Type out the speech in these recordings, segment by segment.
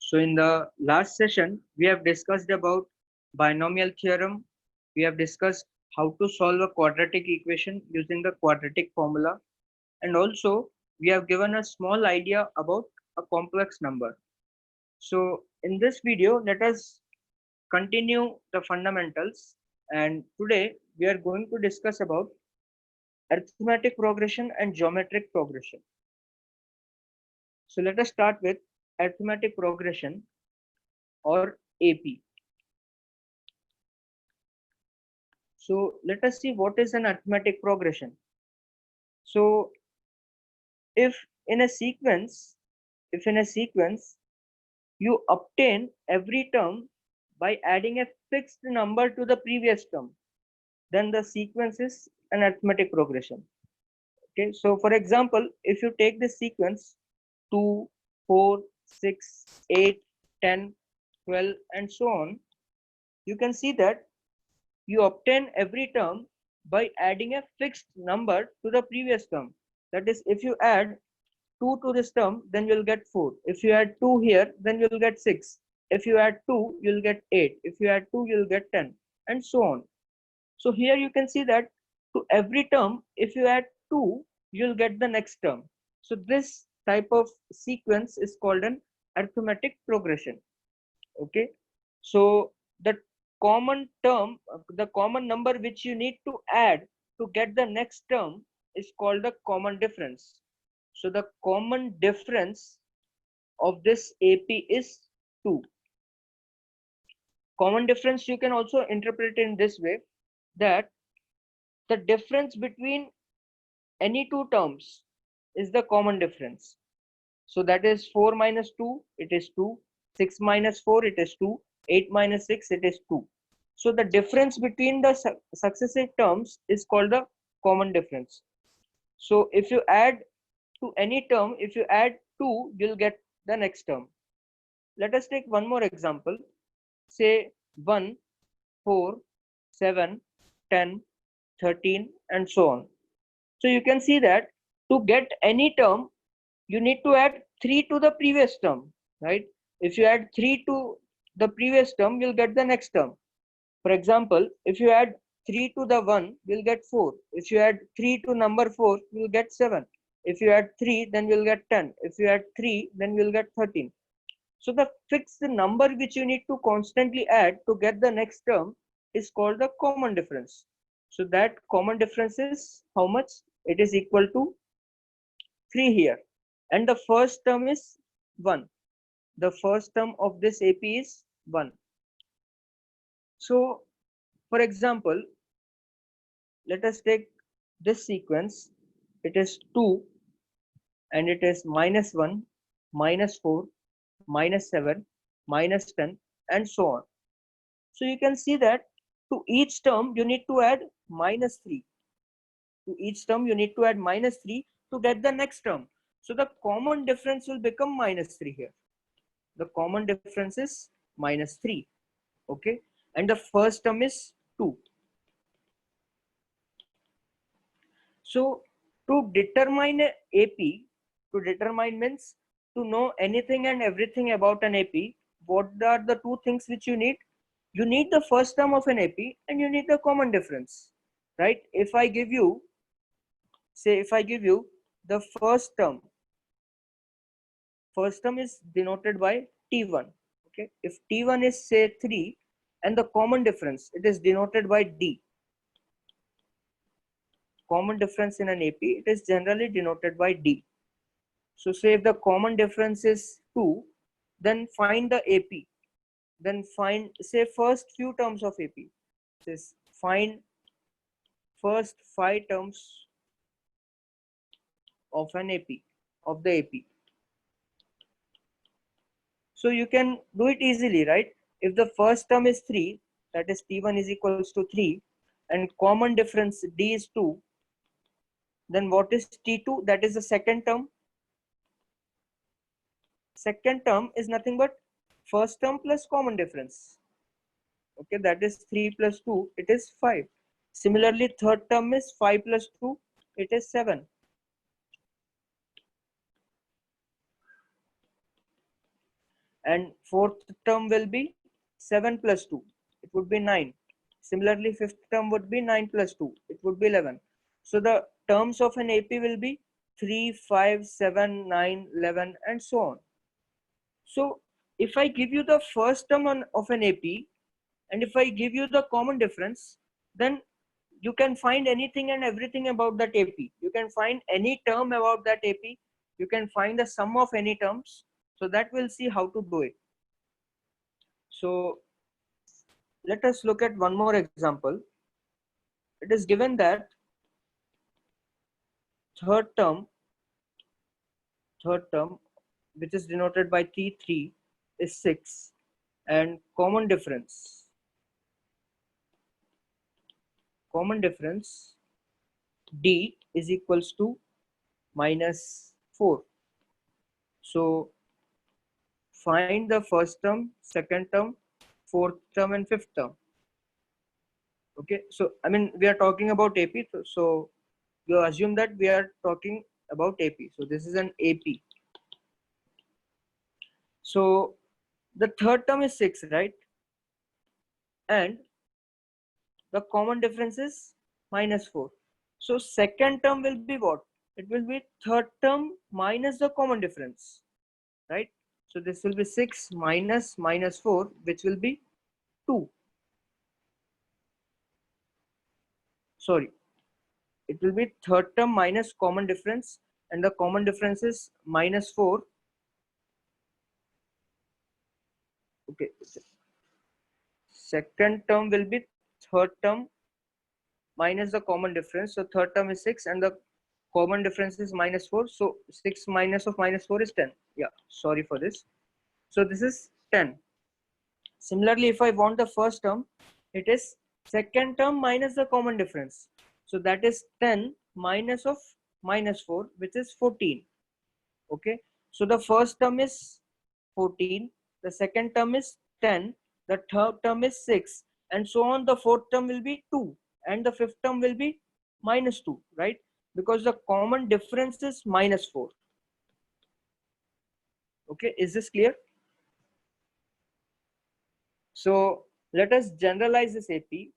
So in the last session, we have discussed about binomial theorem. We have discussed how to solve a quadratic equation using the quadratic formula. And also we have given a small idea about a complex number. So in this video, let us continue the fundamentals. And today we are going to discuss about arithmetic progression and geometric progression. So let us start with arithmetic progression or AP. So let us see what is an arithmetic progression. So if in a sequence, you obtain every term by adding a fixed number to the previous term, then the sequence is an arithmetic progression. Okay, so for example, if you take this sequence 2, 4, 6, 8, 10, 12 and so on, you can see that you obtain every term by adding a fixed number to the previous term. That is, if you add 2 to this term, then you'll get 4. If you add 2 here, then you'll get 6. If you add 2, you'll get 8. If you add 2, you'll get 10 and so on. So here you can see that to every term, if you add 2, you'll get the next term. So this type of sequence is called an arithmetic progression. Okay, so the common term, the common number which you need to add to get the next term is called the common difference. So the common difference of this AP is 2. Common difference you can also interpret in this way, that the difference between any two terms is the common difference. So that is 4 minus 2, it is 2. 6 minus 4, it is 2. 8 minus 6, it is 2. So the difference between the successive terms is called the common difference. So if you add to any term, if you add 2, you'll get the next term. Let us take one more example. Say 1, 4, 7, 10, 13 and so on. So you can see that to get any term, you need to add 3 to the previous term, right? If you add 3 to the previous term, you'll get the next term. For example, if you add 3 to the 1, you'll get 4. If you add 3 to number 4, you'll get 7. If you add 3, then you'll get 10. If you add 3, then you'll get 13. So the fixed number which you need to constantly add to get the next term is called the common difference. So that common difference is how much? It is equal to 3 here. And the first term is 1. The first term of this AP is 1. So for example, let us take this sequence. It is 2 and it is minus 1, minus 4, minus 7, minus 10 and so on. So you can see that to each term you need to add minus 3. To each term you need to add minus 3 to get the next term. So the common difference will become minus 3 here. The common difference is minus 3. Okay, and the first term is 2. So to determine AP, to determine means to know anything and everything about an AP, what are the two things which you need? You need the first term of an AP and you need the common difference, right? If I give you, say if I give you the first term is denoted by T1. Okay, if T1 is say 3 and the common difference, it is denoted by D. Common difference in an AP, it is generally denoted by D. So say if the common difference is 2, then find the AP. Then find, say, first few terms of AP. Says find first 5 terms of an AP, of the AP. So you can do it easily, right? If the first term is 3, that is T1 is equals to 3, and common difference D is 2, then what is T2? That is the second term. Second term is nothing but first term plus common difference. Okay, that is 3 plus 2, it is 5. Similarly, third term is 5 plus 2, it is 7. and fourth term will be 7 plus 2, it would be 9. Similarly, fifth term would be 9 plus 2, it would be 11. So the terms of an AP will be 3, 5, 7, 9, 11, and so on. So if I give you the first term of an AP, and if I give you the common difference, then you can find anything and everything about that AP. You can find any term about that AP. You can find the sum of any terms. So that we'll see how to do it. So let us look at one more example. It is given that third term, which is denoted by T3, is 6, and common difference D is equals to minus 4. So find the first term, second term, fourth term, and fifth term. Okay, so I mean we are talking about AP, so you assume that we are talking about AP. So this is an AP. So the third term is 6, right? And the common difference is minus 4. So second term will be what? It will be third term minus the common difference, right? So this will be 6 minus minus 4, which will be 2. Sorry, it will be third term minus common difference, and the common difference is minus 4. Okay, second term will be third term minus the common difference. So third term is 6 and the common difference is minus 4. So 6 minus of minus 4 is 10. Yeah, sorry for this. So this is 10. Similarly, if I want the first term, it is second term minus the common difference. So that is 10 minus of minus 4, which is 14. Okay, so the first term is 14, the second term is 10, the third term is 6, and so on. The fourth term will be 2, and the fifth term will be minus 2, right? Because the common difference is minus 4. Okay, is this clear? So let us generalize this AP.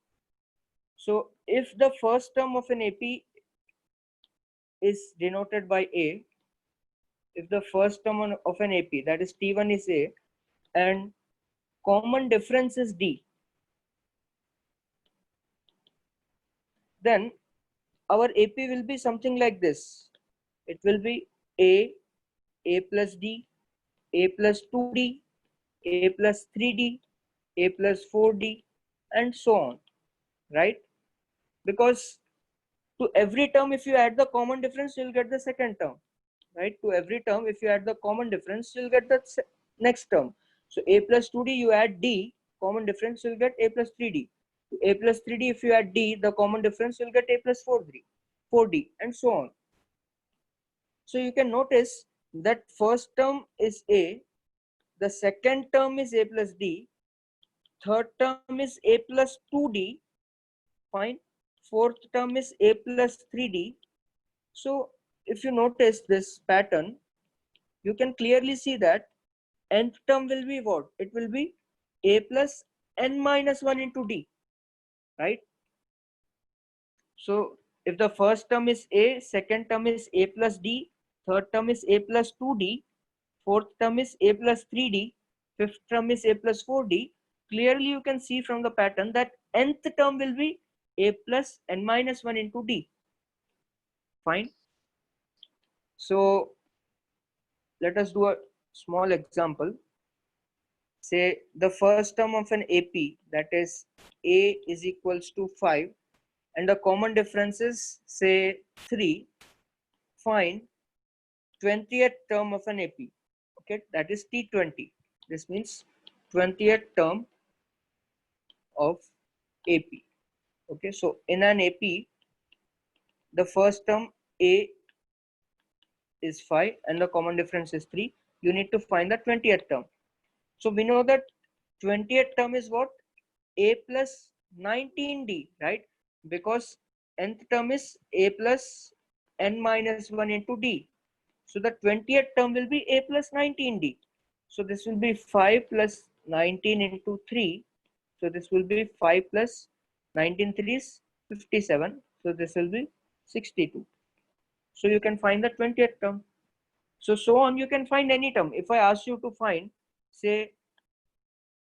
So if the first term of an AP is denoted by A, if the first term of an AP, that is T1, is A, and common difference is D, then our AP will be something like this. It will be A plus D, A plus 2D, A plus 3D, A plus 4D, and so on, right? Because to every term, if you add the common difference, you'll get the second term, right? To every term, if you add the common difference, you'll get the next term. So A plus 2D, you add D, common difference, you'll get A plus 3D. To A plus 3D, if you add D, the common difference, you'll get A plus 4D, and so on. So you can notice that first term is A, the second term is A plus D, third term is A plus 2D, fine, fourth term is A plus 3D. So if you notice this pattern, you can clearly see that nth term will be what? It will be A plus n minus 1 into D, right? So if the first term is A, second term is A plus D, third term is A plus 2D, fourth term is A plus 3D, fifth term is A plus 4D, clearly you can see from the pattern that nth term will be A plus n minus 1 into D. Fine. So let us do a small example. Say the first term of an AP, that is A is equals to 5, and the common difference is say 3. Find 20th term of an AP. Okay, that is T20. This means 20th term of AP. Okay, so in an AP, the first term A is 5 and the common difference is 3. You need to find the 20th term. So we know that 20th term is what? A plus 19D, right? Because nth term is A plus n minus 1 into D. So the 20th term will be A plus 19D. So this will be 5 plus 19 into 3. So this will be 5 plus 19 3 is 57. So this will be 62. So you can find the 20th term. So on you can find any term. If I ask you to find, say,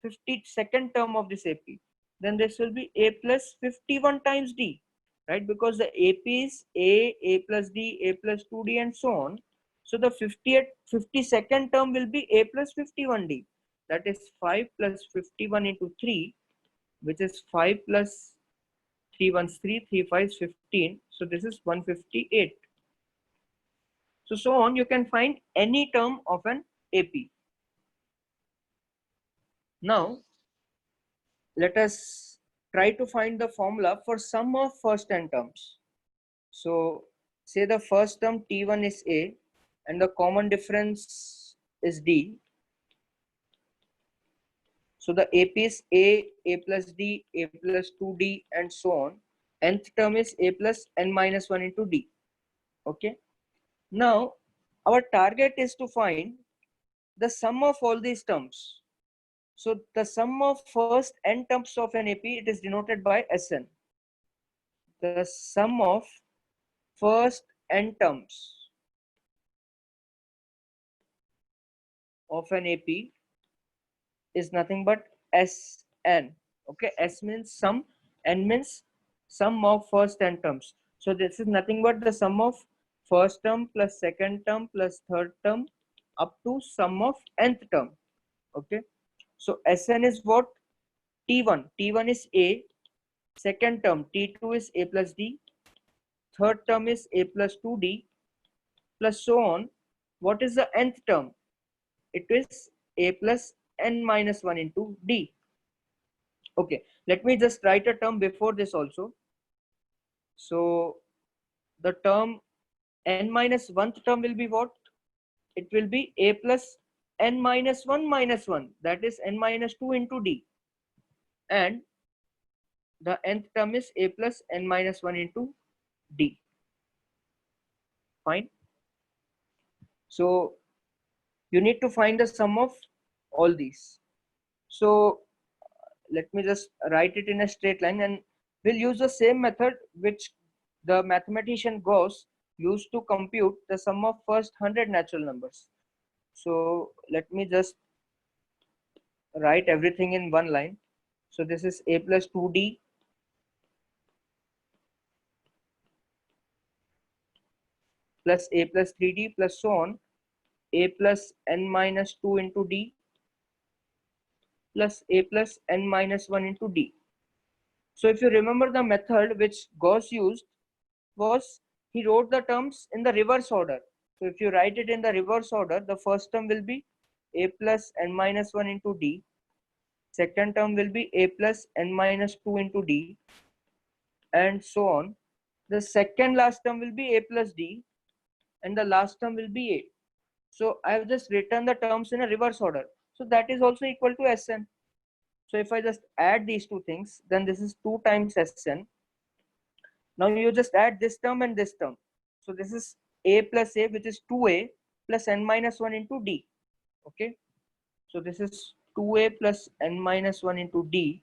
52nd term of this AP, then this will be A plus 51 times D, right? Because the AP is A plus D, A plus 2D and so on. So the 52nd term will be A plus 51D. That is 5 plus 51 into 3, which is 5 plus 3 ones 3, 3 5s 15. So this is 158. So on you can find any term of an AP. Now let us try to find the formula for sum of first n terms. So say the first term T1 is A and the common difference is D. So the AP is A plus D, A plus 2D and so on. Nth term is A plus n minus 1 into D. Okay. Now our target is to find the sum of all these terms. So the sum of first n terms of an AP, it is denoted by Sn. The sum of first n terms of an AP is nothing but Sn. Okay, S means sum, n means sum of first n terms. So this is nothing but the sum of first term plus second term plus third term up to sum of nth term. Okay, so Sn is what? T1. T1 is A. Second term T2 is A plus D. Third term is A plus 2D plus so on. What is the nth term? It is A plus n minus 1 into D. Okay, let me just write a term before this also. So the term n minus 1th term will be what? It will be A plus n minus 1 minus 1. That is n minus 2 into D. And the nth term is A plus n minus 1 into D. Fine. So you need to find the sum of all these. So let me just write it in a straight line, and we'll use the same method which the mathematician Gauss used to compute the sum of first 100 natural numbers. So let me just write everything in one line. So this is A plus 2D plus A plus 3D plus so on, A plus n minus 2 into D plus A plus n minus 1 into D. So if you remember, the method which Gauss used was, he wrote the terms in the reverse order. So if you write it in the reverse order, the first term will be A plus n minus 1 into D. Second term will be A plus n minus 2 into D and so on. The second last term will be A plus D and the last term will be A. So I have just written the terms in a reverse order. So that is also equal to Sn. So if I just add these two things, then this is 2 times Sn. Now you just add this term and this term. So this is A plus A, which is 2A plus n minus 1 into D. Okay. So this is 2A plus n minus 1 into D.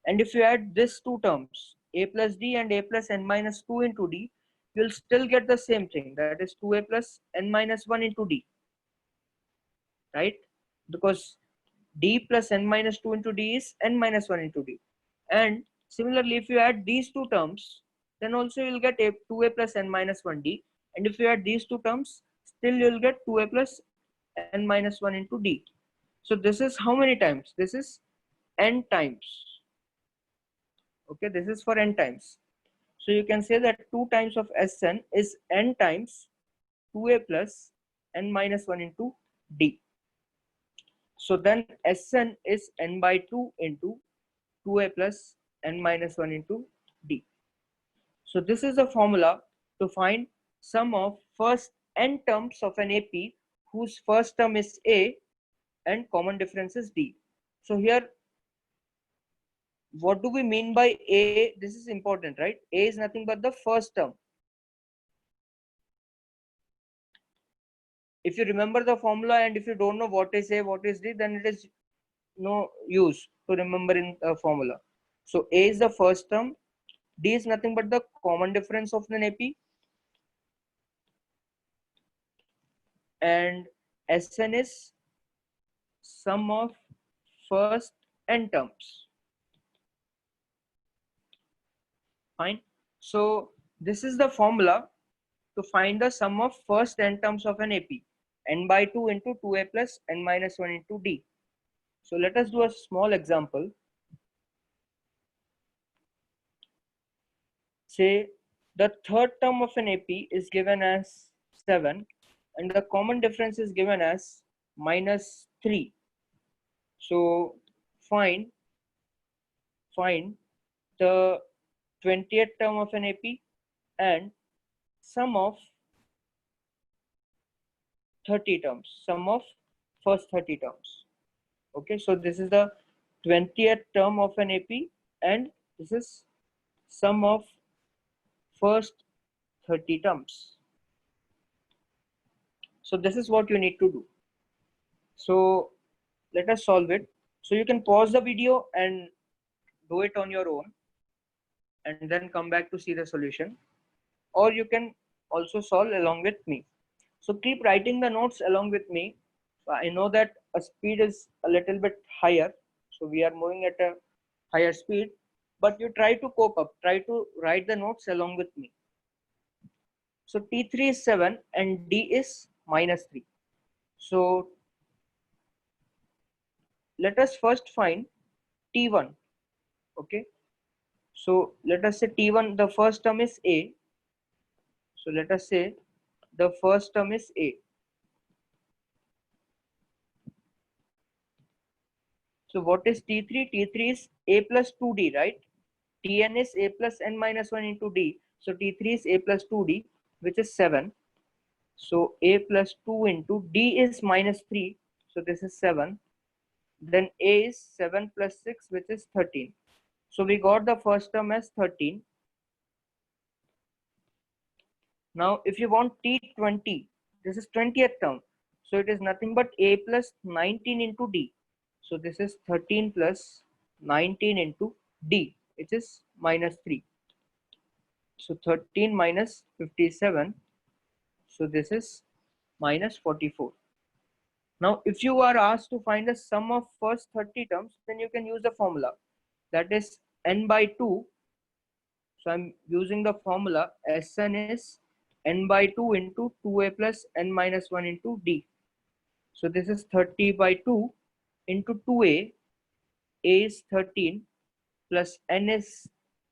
And if you add these two terms, A plus D and A plus n minus 2 into D, you'll still get the same thing. That is 2A plus n minus 1 into D. Right? Because D plus n minus 2 into D is n minus 1 into D. And similarly, if you add these two terms, then also you'll get 2A plus n minus 1D. And if you add these two terms, still you'll get 2A plus n minus 1 into D. So this is how many times? This is n times. Okay, this is for n times. So you can say that 2 times of Sn is n times 2A plus n minus 1 into D. So then Sn is n by 2 into 2A plus n minus 1 into D. So this is the formula to find sum of first n terms of an AP whose first term is A and common difference is D. So here, what do we mean by A? This is important, right? A is nothing but the first term. if you remember the formula and if you don't know what is A, what is D, then it is no use to remember in the formula. So A is the first term, D is nothing but the common difference of an AP, and Sn is sum of first n terms. Fine. So this is the formula to find the sum of first n terms of an AP, n by 2 into 2a plus n minus 1 into d. So let us do a small example. Say the third term of an AP is given as 7 and the common difference is given as minus 3. So find the 20th term of an AP and sum of 30 terms, sum of first 30 terms. Okay, so this is the 20th term of an AP and this is sum of first 30 terms. So this is what you need to do. So let us solve it. So you can pause the video and do it on your own and then come back to see the solution, or you can also solve along with me. So keep writing the notes along with me. I know that a speed is a little bit higher, so we are moving at a higher speed, but you try to cope up, try to write the notes along with me. So T3 is 7 and D is minus 3. So let us first find T1. Okay, so let us say T1, the first term is A. So let us say the first term is A. So what is T3? T3 is A plus 2D, right? Tn is A plus n minus 1 into D. So T3 is A plus 2D, which is 7. So A plus 2 into D is minus 3. So this is 7. Then A is 7 plus 6, which is 13. So we got the first term as 13. Now if you want T20, this is 20th term. So it is nothing but A plus 19 into D. So this is 13 plus 19 into D, which is minus 3. So 13 minus 57. So this is minus 44. Now if you are asked to find the sum of first 30 terms, then you can use the formula, that is n by 2. So I'm using the formula Sn is n by 2 into 2a plus n minus 1 into d. So this is 30 by 2 into 2a. A is 13 plus n is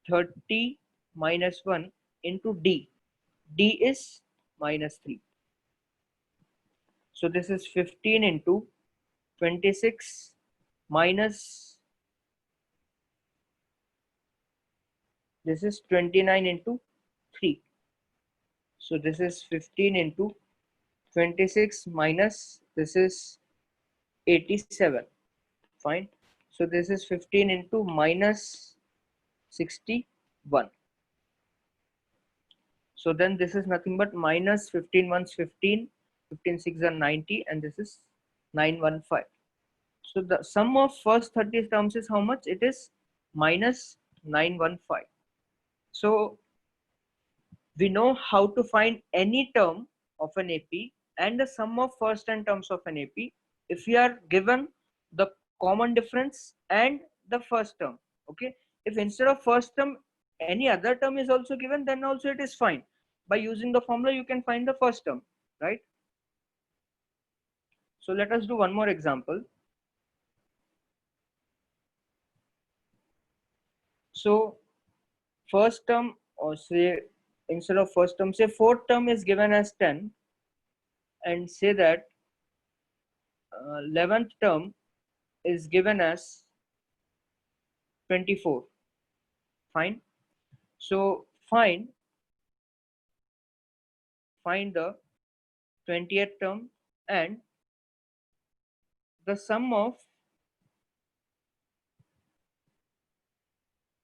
30 minus 1 into d. D is minus 3. So this is 15 into 26 minus, this is 29 into 3. So this is 15 into 26 minus, this is 87. Fine. So this is 15 into minus 61. So then this is nothing but minus 15 ones 15, 15 6 are 90, and this is 915. So the sum of first 30 terms is how much? It is minus 915. So we know how to find any term of an AP and the sum of first n terms of an AP if we are given the common difference and the first term. Okay, if instead of first term any other term is also given, then also it is fine. By using the formula you can find the first term, right? So let us do one more example. So first term, or say instead of first term, say fourth term is given as 10, and say that 11th term is given as 24. Fine. So find the 20th term and the sum of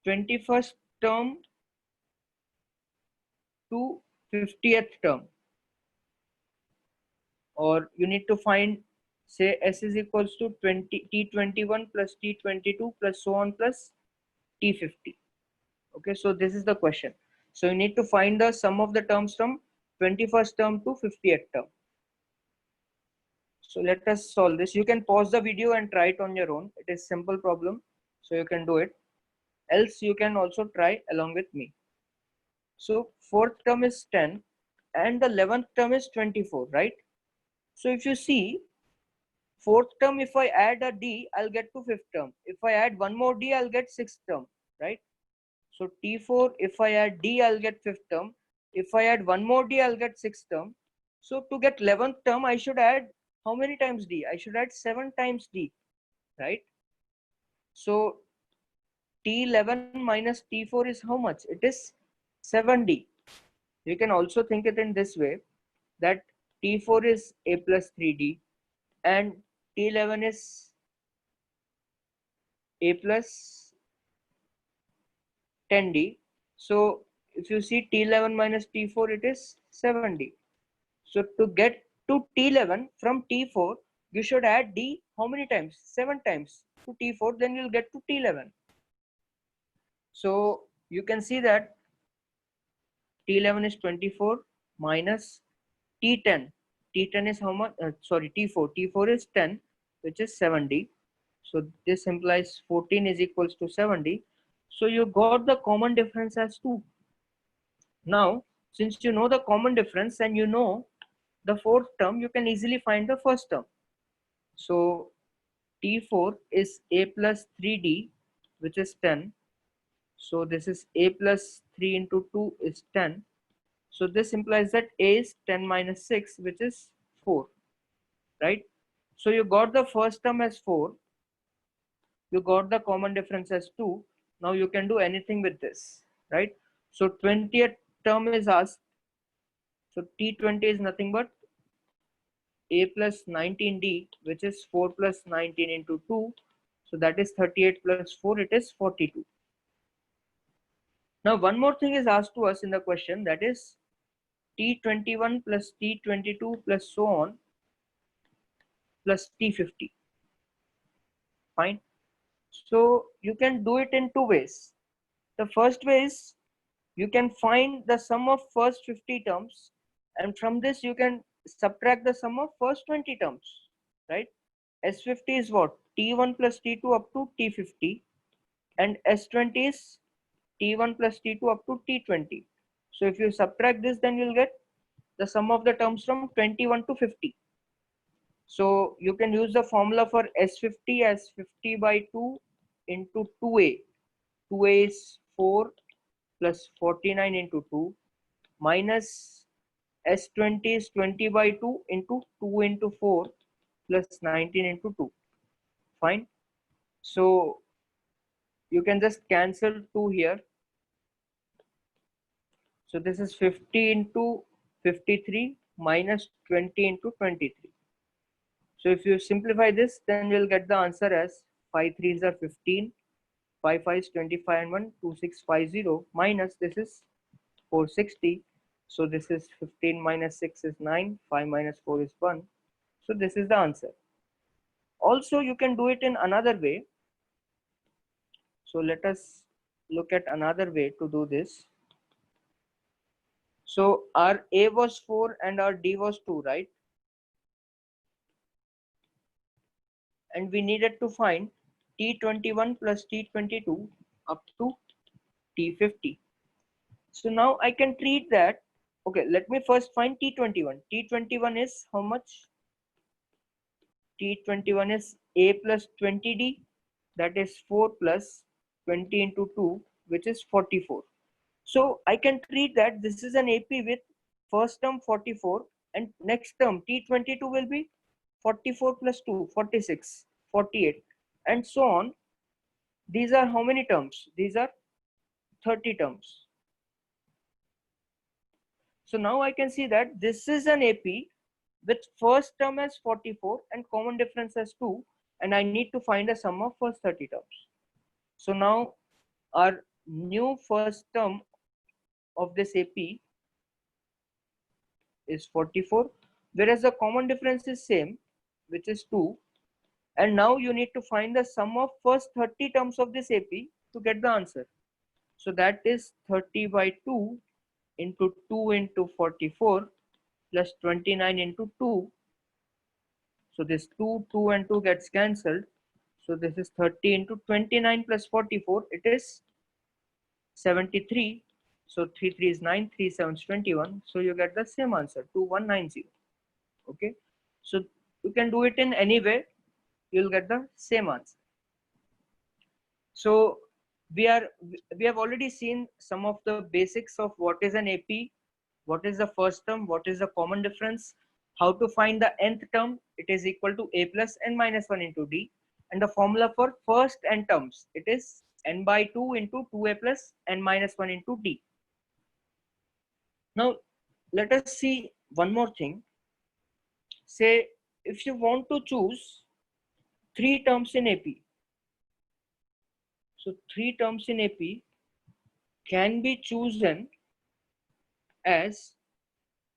21st term to 50th term or you need to find, say S is equals to 20 T21 plus T22 plus so on plus T50. Okay, so this is the question. So you need to find the sum of the terms from 21st term to 50th term. So let us solve this. You can pause the video and try it on your own. It is simple problem, so you can do it. Else you can also try along with me. So fourth term is 10 and the 11th term is 24, right? So if you see, fourth term, if I add a D, I'll get to fifth term. If I add one more D, I'll get sixth term, right? So T4, if I add D, I'll get fifth term. If I add one more D, I'll get sixth term. So to get 11th term, I should add how many times D? I should add 7 times D, right? So T11 minus T4 is how much? It is 7D. You can also think it in this way, that T4 is A plus 3D and T11 is A plus 10D. So if you see T11 minus T4, it is 7D. So to get to T11 from T4, you should add D how many times? 7 times to T4, then you'll get to T11. So you can see that T11 is 24 minus T10. T10 is how much? Sorry, T4. T4 is 10, which is 7D. So this implies 14 is equals to 7D. So you got the common difference as 2. Now, since you know the common difference and you know the fourth term, you can easily find the first term. So T4 is A plus 3D, which is 10. So this is A plus 3 into 2 is 10. So this implies that A is 10 minus 6, which is 4, right? So you got the first term as 4. You got the common difference as 2. Now you can do anything with this, right? So 20th term is asked. So T20 is nothing but A plus 19D, which is 4 plus 19 into 2. So that is 38 plus 4, it is 42. Now one more thing is asked to us in the question, that is T21 plus T22 plus so on plus T50. Fine. So you can do it in two ways. The first way is you can find the sum of first 50 terms, and from this you can subtract the sum of first 20 terms, right? S50 is what? T1 plus T2 up to T50, and S20 is T1 plus T2 up to T20. So if you subtract this, then you'll get the sum of the terms from 21 to 50. So you can use the formula for S50 as 50 by 2 into 2A. 2A is 4 plus 49 into 2 minus S20 is 20 by 2 into 2 into 4 plus 19 into 2. Fine. So you can just cancel 2 here. So this is 50 into 53 minus 20 into 23. So if you simplify this, then you'll get the answer as 5 3s are 15, 5 5 is 25 and 1 2650 minus this is 460. So this is 15 minus 6 is 9, 5 minus 4 is 1. So this is the answer. Also you can do it in another way. So let us look at another way to do this. So our A was 4 and our D was 2, right? And we needed to find T21 plus T22 up to T50. So now I can treat that. Okay, let me first find T21. T21 is how much? T21 is A plus 20D, that is 4 plus 20 into 2, which is 44. So I can treat that this is an AP with first term 44 and next term T22 will be 44 plus 2, 46, 48 and so on. These are how many terms? These are 30 terms. So now I can see that this is an AP with first term as 44 and common difference as 2, and I need to find a sum of first 30 terms. So now our new first term of this AP is 44 whereas the common difference is same, which is 2. And now you need to find the sum of first 30 terms of this AP to get the answer. So that is 30 by 2 into 2 into 44 plus 29 into 2. So this 2, 2 and 2 gets cancelled. So this is 30 into 29 plus 44. It is 73. So 3 3 is 9, 3 7 is 21. So you get the same answer, 2190. Okay. So you can do it in any way. You'll get the same answer. So we have already seen some of the basics of what is an AP, what is the first term, what is the common difference, how to find the nth term. It is equal to a plus n minus 1 into d, and the formula for first n terms, it is n by 2 into 2a plus n minus 1 into d. Now let us see one more thing. Say if you want to choose 3 terms in AP, so 3 terms in AP can be chosen as,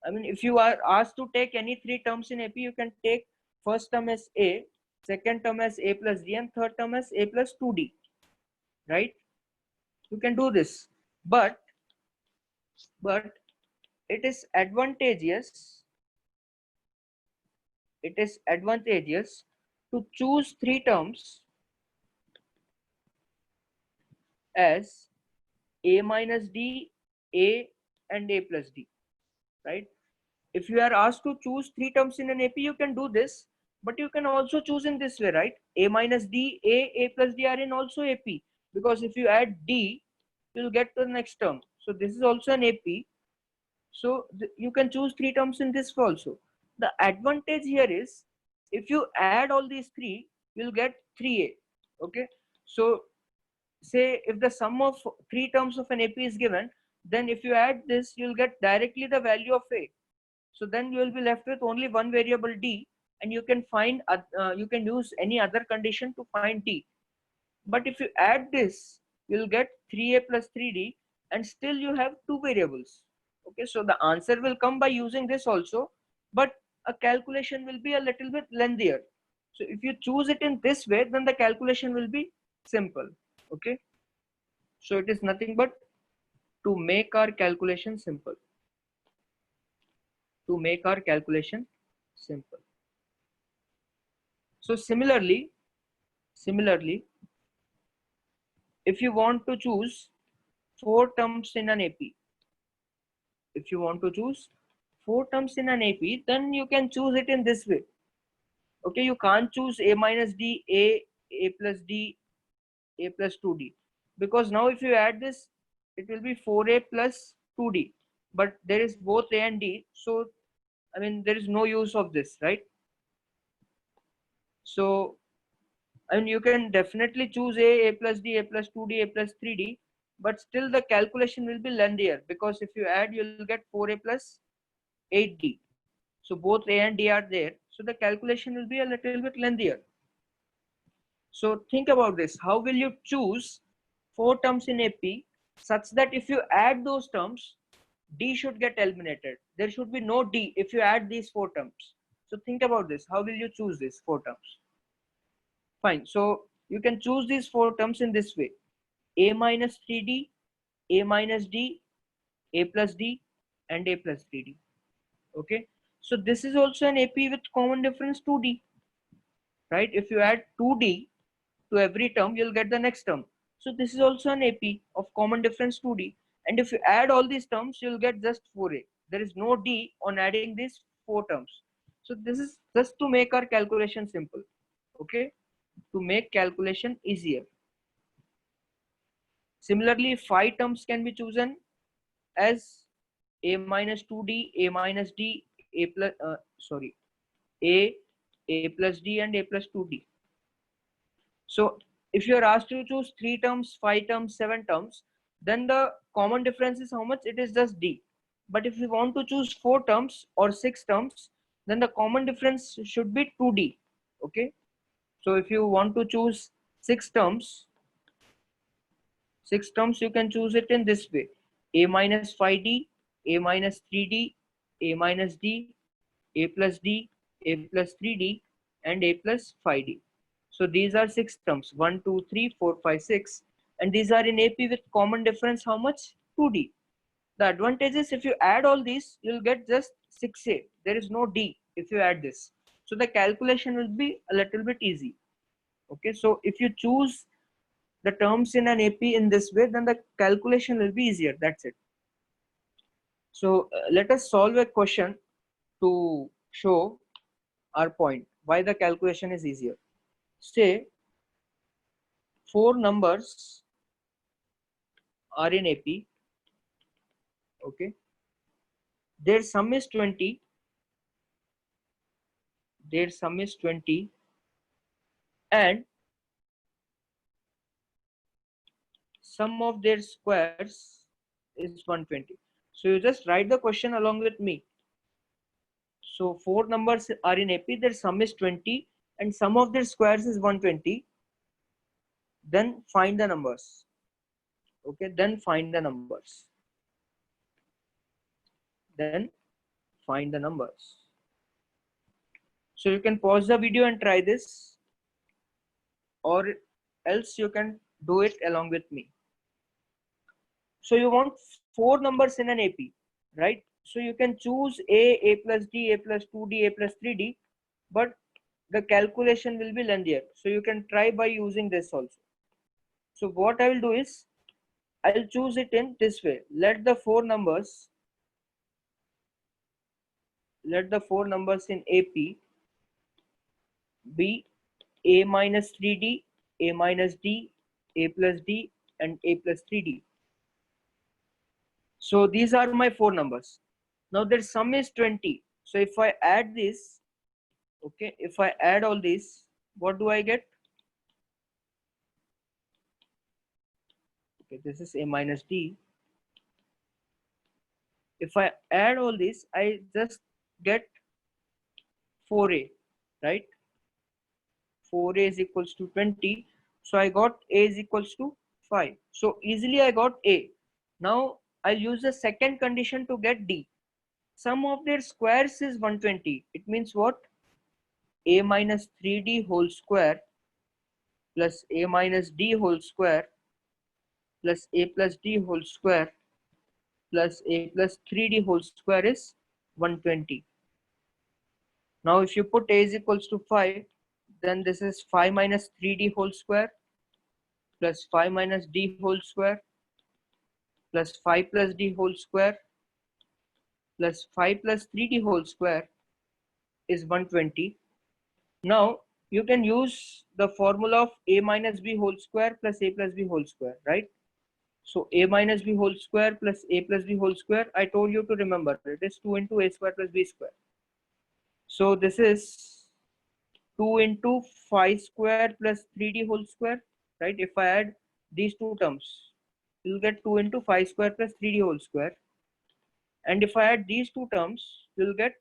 I mean, if you are asked to take any 3 terms in AP, you can take first term as A, second term as A plus D, and third term as A plus 2D, right? You can do this, but it is advantageous. It is advantageous to choose 3 terms as A minus D, A, and A plus D, right? If you are asked to choose 3 terms in an AP, you can do this, but you can also choose in this way, right? A minus D, A plus D are in also AP, because if you add D, you'll get to the next term. So this is also an AP. So you can choose 3 terms in this also. The advantage here is, if you add all these 3, you'll get 3A. Okay. So say if the sum of 3 terms of an AP is given, then if you add this, you'll get directly the value of A. So then you will be left with only one variable D, and you can find you can use any other condition to find D. But if you add this, you'll get 3A plus 3D, and still you have 2 variables. Okay, so the answer will come by using this also, but a calculation will be a little bit lengthier. So if you choose it in this way, then the calculation will be simple. Okay, so it is nothing but to make our calculation simple. To make our calculation simple. So similarly, if you want to choose 4 terms in an AP, if you want to choose 4 terms in an AP, then you can choose it in this way. Okay, you can't choose A minus D, A plus D, A plus 2D, because now if you add this, it will be 4A plus 2D, but there is both A and D, so I mean there is no use of this, right? So and you can definitely choose A plus D, A plus 2D, A plus 3D, but still the calculation will be lengthier, because if you add, you'll get 4A plus 8D. So both A and D are there. So the calculation will be a little bit lengthier. So think about this. How will you choose 4 terms in AP such that if you add those terms, D should get eliminated. There should be no D if you add these 4 terms. So think about this. How will you choose these 4 terms? Fine. So you can choose these 4 terms in this way: A minus 3D, A minus D, A plus D, and A plus 3D. Okay. So this is also an AP with common difference 2D, right? If you add 2D to every term, you'll get the next term. So this is also an AP of common difference 2D. And if you add all these terms, you'll get just 4A. There is no D on adding these 4 terms. So this is just to make our calculation simple. Okay. To make calculation easier. Similarly, 5 terms can be chosen as A minus 2D, A minus D, A plus, A, A plus D, and A plus 2D. So if you are asked to choose 3 terms, 5 terms, 7 terms, then the common difference is how much? It is just D. But if you want to choose 4 terms or 6 terms, then the common difference should be 2D. Okay. So if you want to choose 6 terms, you can choose it in this way: A minus 5D, A minus 3D, A minus D, a plus d, a plus 3d, and a plus 5d. So these are 6 terms, 1, 2, 3, 4, 5, 6, and these are in AP with common difference how much? 2d. The advantage is if you add all these, you'll get just 6a. There is no d if you add this. So the calculation will be a little bit easy. Okay, so if you choose the terms in an AP in this way, then the calculation will be easier. That's it. So let us solve a question to show our point, why the calculation is easier. Say 4 numbers are in AP. Okay, their sum is 20. Their sum is 20, and sum of their squares is 120. So you just write the question along with me. So 4 numbers are in AP, their sum is 20 and sum of their squares is 120. Then find the numbers. Okay, then find the numbers. Then find the numbers. So you can pause the video and try this, or else you can do it along with me. So you want 4 numbers in an AP, right? So you can choose a plus d, a plus 2d, a plus 3d, but the calculation will be lengthier. So you can try by using this also. So what I will do is, I'll choose it in this way. Let the 4 numbers in AP be a minus 3d, a minus d, a plus d, and a plus 3d. So these are my 4 numbers. Now their sum is 20. So if I add this, okay, if I add all these, what do I get? Okay, this is a minus d. If I add all these, I just get 4a, right? 4a is equals to 20. So I got a is equals to 5. So easily I got a. Now I'll use the second condition to get d. Sum of their squares is 120. It means what? A minus 3d whole square plus a minus d whole square plus a plus d whole square plus a plus 3d whole square is 120. Now if you put a is equals to 5, then this is 5 minus 3d whole square plus 5 minus d whole square plus 5 plus d whole square plus 5 plus 3d whole square is 120. Now you can use the formula of a minus b whole square plus a plus b whole square, right? So a minus b whole square plus a plus b whole square, I told you to remember, it is 2 into a square plus b square. So this is 2 into 5 square plus 3d whole square, right? If I add these two terms, you'll get 2 into 5 square plus 3d whole square. And if I add these two terms, you'll get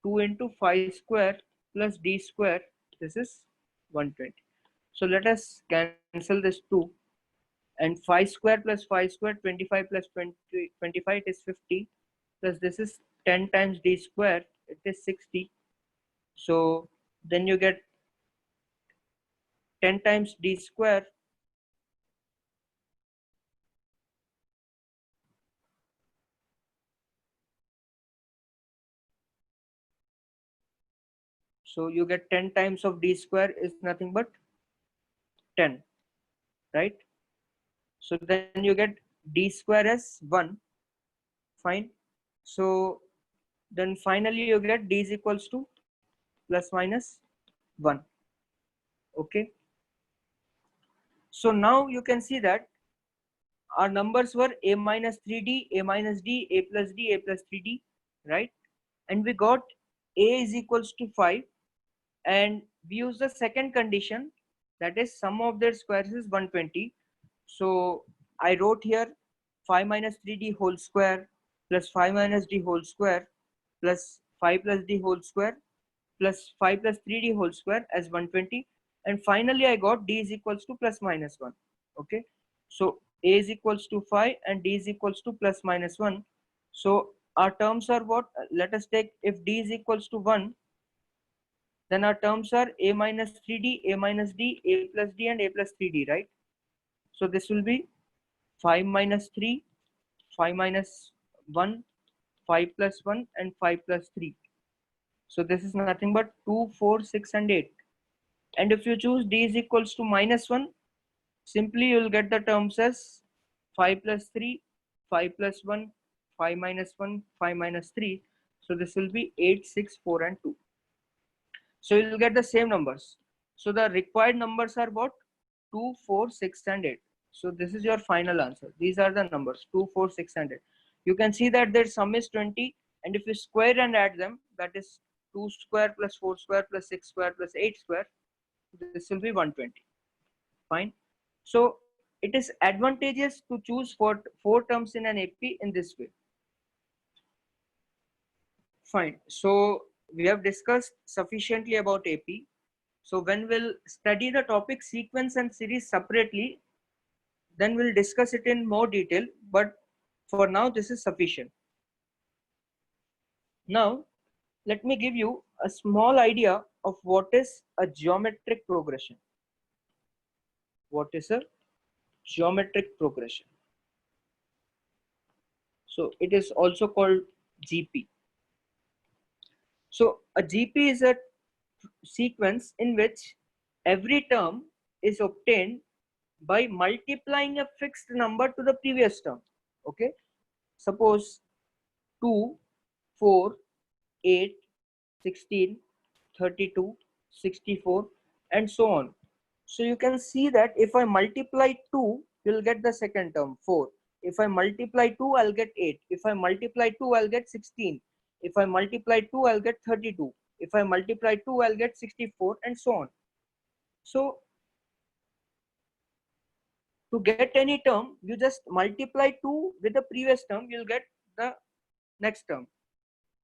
2 into 5 square plus d square. This is 120. So let us cancel this 2. And 5 square plus 5 square, 25 plus 20, 25 is 50. Plus this is 10 times d square, it is 60. So then you get 10 times d square. So you get 10 times of d square is nothing but 10, right? So then you get d square as 1. Fine. So then finally you get d is equals to plus minus 1. Okay. So now you can see that our numbers were a minus 3d, a minus d, a plus d, a plus 3d, right? And we got a is equals to 5, and we use the second condition, that is sum of their squares is 120. So I wrote here 5 minus 3d whole square plus 5 minus d whole square plus 5 plus d whole square plus 5 plus 3d whole square as 120. And finally I got d is equals to plus minus 1. Okay, so a is equals to 5 and d is equals to plus minus 1. So our terms are what? Let us take, if d is equals to 1, then our terms are a minus 3d, a minus d, a plus d, and a plus 3d, right? So this will be 5 minus 3, 5 minus 1, 5 plus 1, and 5 plus 3. So this is nothing but 2, 4, 6, and 8. And if you choose d is equals to minus 1, simply you will get the terms as 5 plus 3, 5 plus 1, 5 minus 1, 5 minus 3. So this will be 8, 6, 4, and 2. So you will get the same numbers. So the required numbers are what? 2, 4, 6, and 8. So this is your final answer. These are the numbers 2, 4, 6, and 8. You can see that their sum is 20, and if you square and add them, that is 2 square plus 4 square plus 6 square plus 8 square, this will be 120. Fine. So it is advantageous to choose four terms in an AP in this way. Fine. So we have discussed sufficiently about AP. So when we'll study the topic sequence and series separately, then we'll discuss it in more detail. But for now, this is sufficient. Now, let me give you a small idea of what is a geometric progression. What is a geometric progression? So it is also called GP. So a GP is a sequence in which every term is obtained by multiplying a fixed number to the previous term. Okay, suppose 2, 4, 8, 16, 32, 64, and so on. So you can see that if I multiply 2, you'll get the second term 4. If I multiply 2, I'll get 8. If I multiply 2, I'll get 16. If I multiply 2, I'll get 32. If I multiply 2, I'll get 64, and so on. So to get any term, you just multiply 2 with the previous term, you'll get the next term.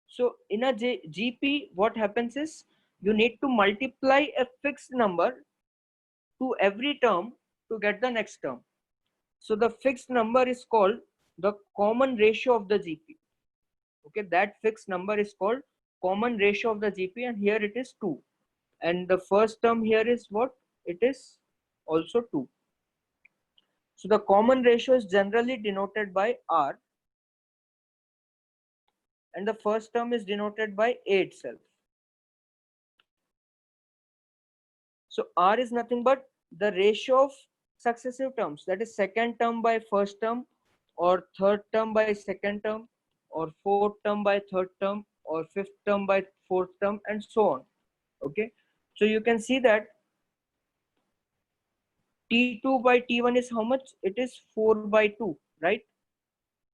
So in a GP, what happens is you need to multiply a fixed number to every term to get the next term. So the fixed number is called the common ratio of the GP. Okay, that fixed number is called common ratio of the GP, and here it is 2. And the first term here is what? It is also 2. So the common ratio is generally denoted by R, and the first term is denoted by A itself. So R is nothing but the ratio of successive terms, that is second term by first term, or third term by second term, or fourth term by third term, or fifth term by fourth term, and so on. Okay, so you can see that T2 by T1 is how much? It is 4 by 2, right?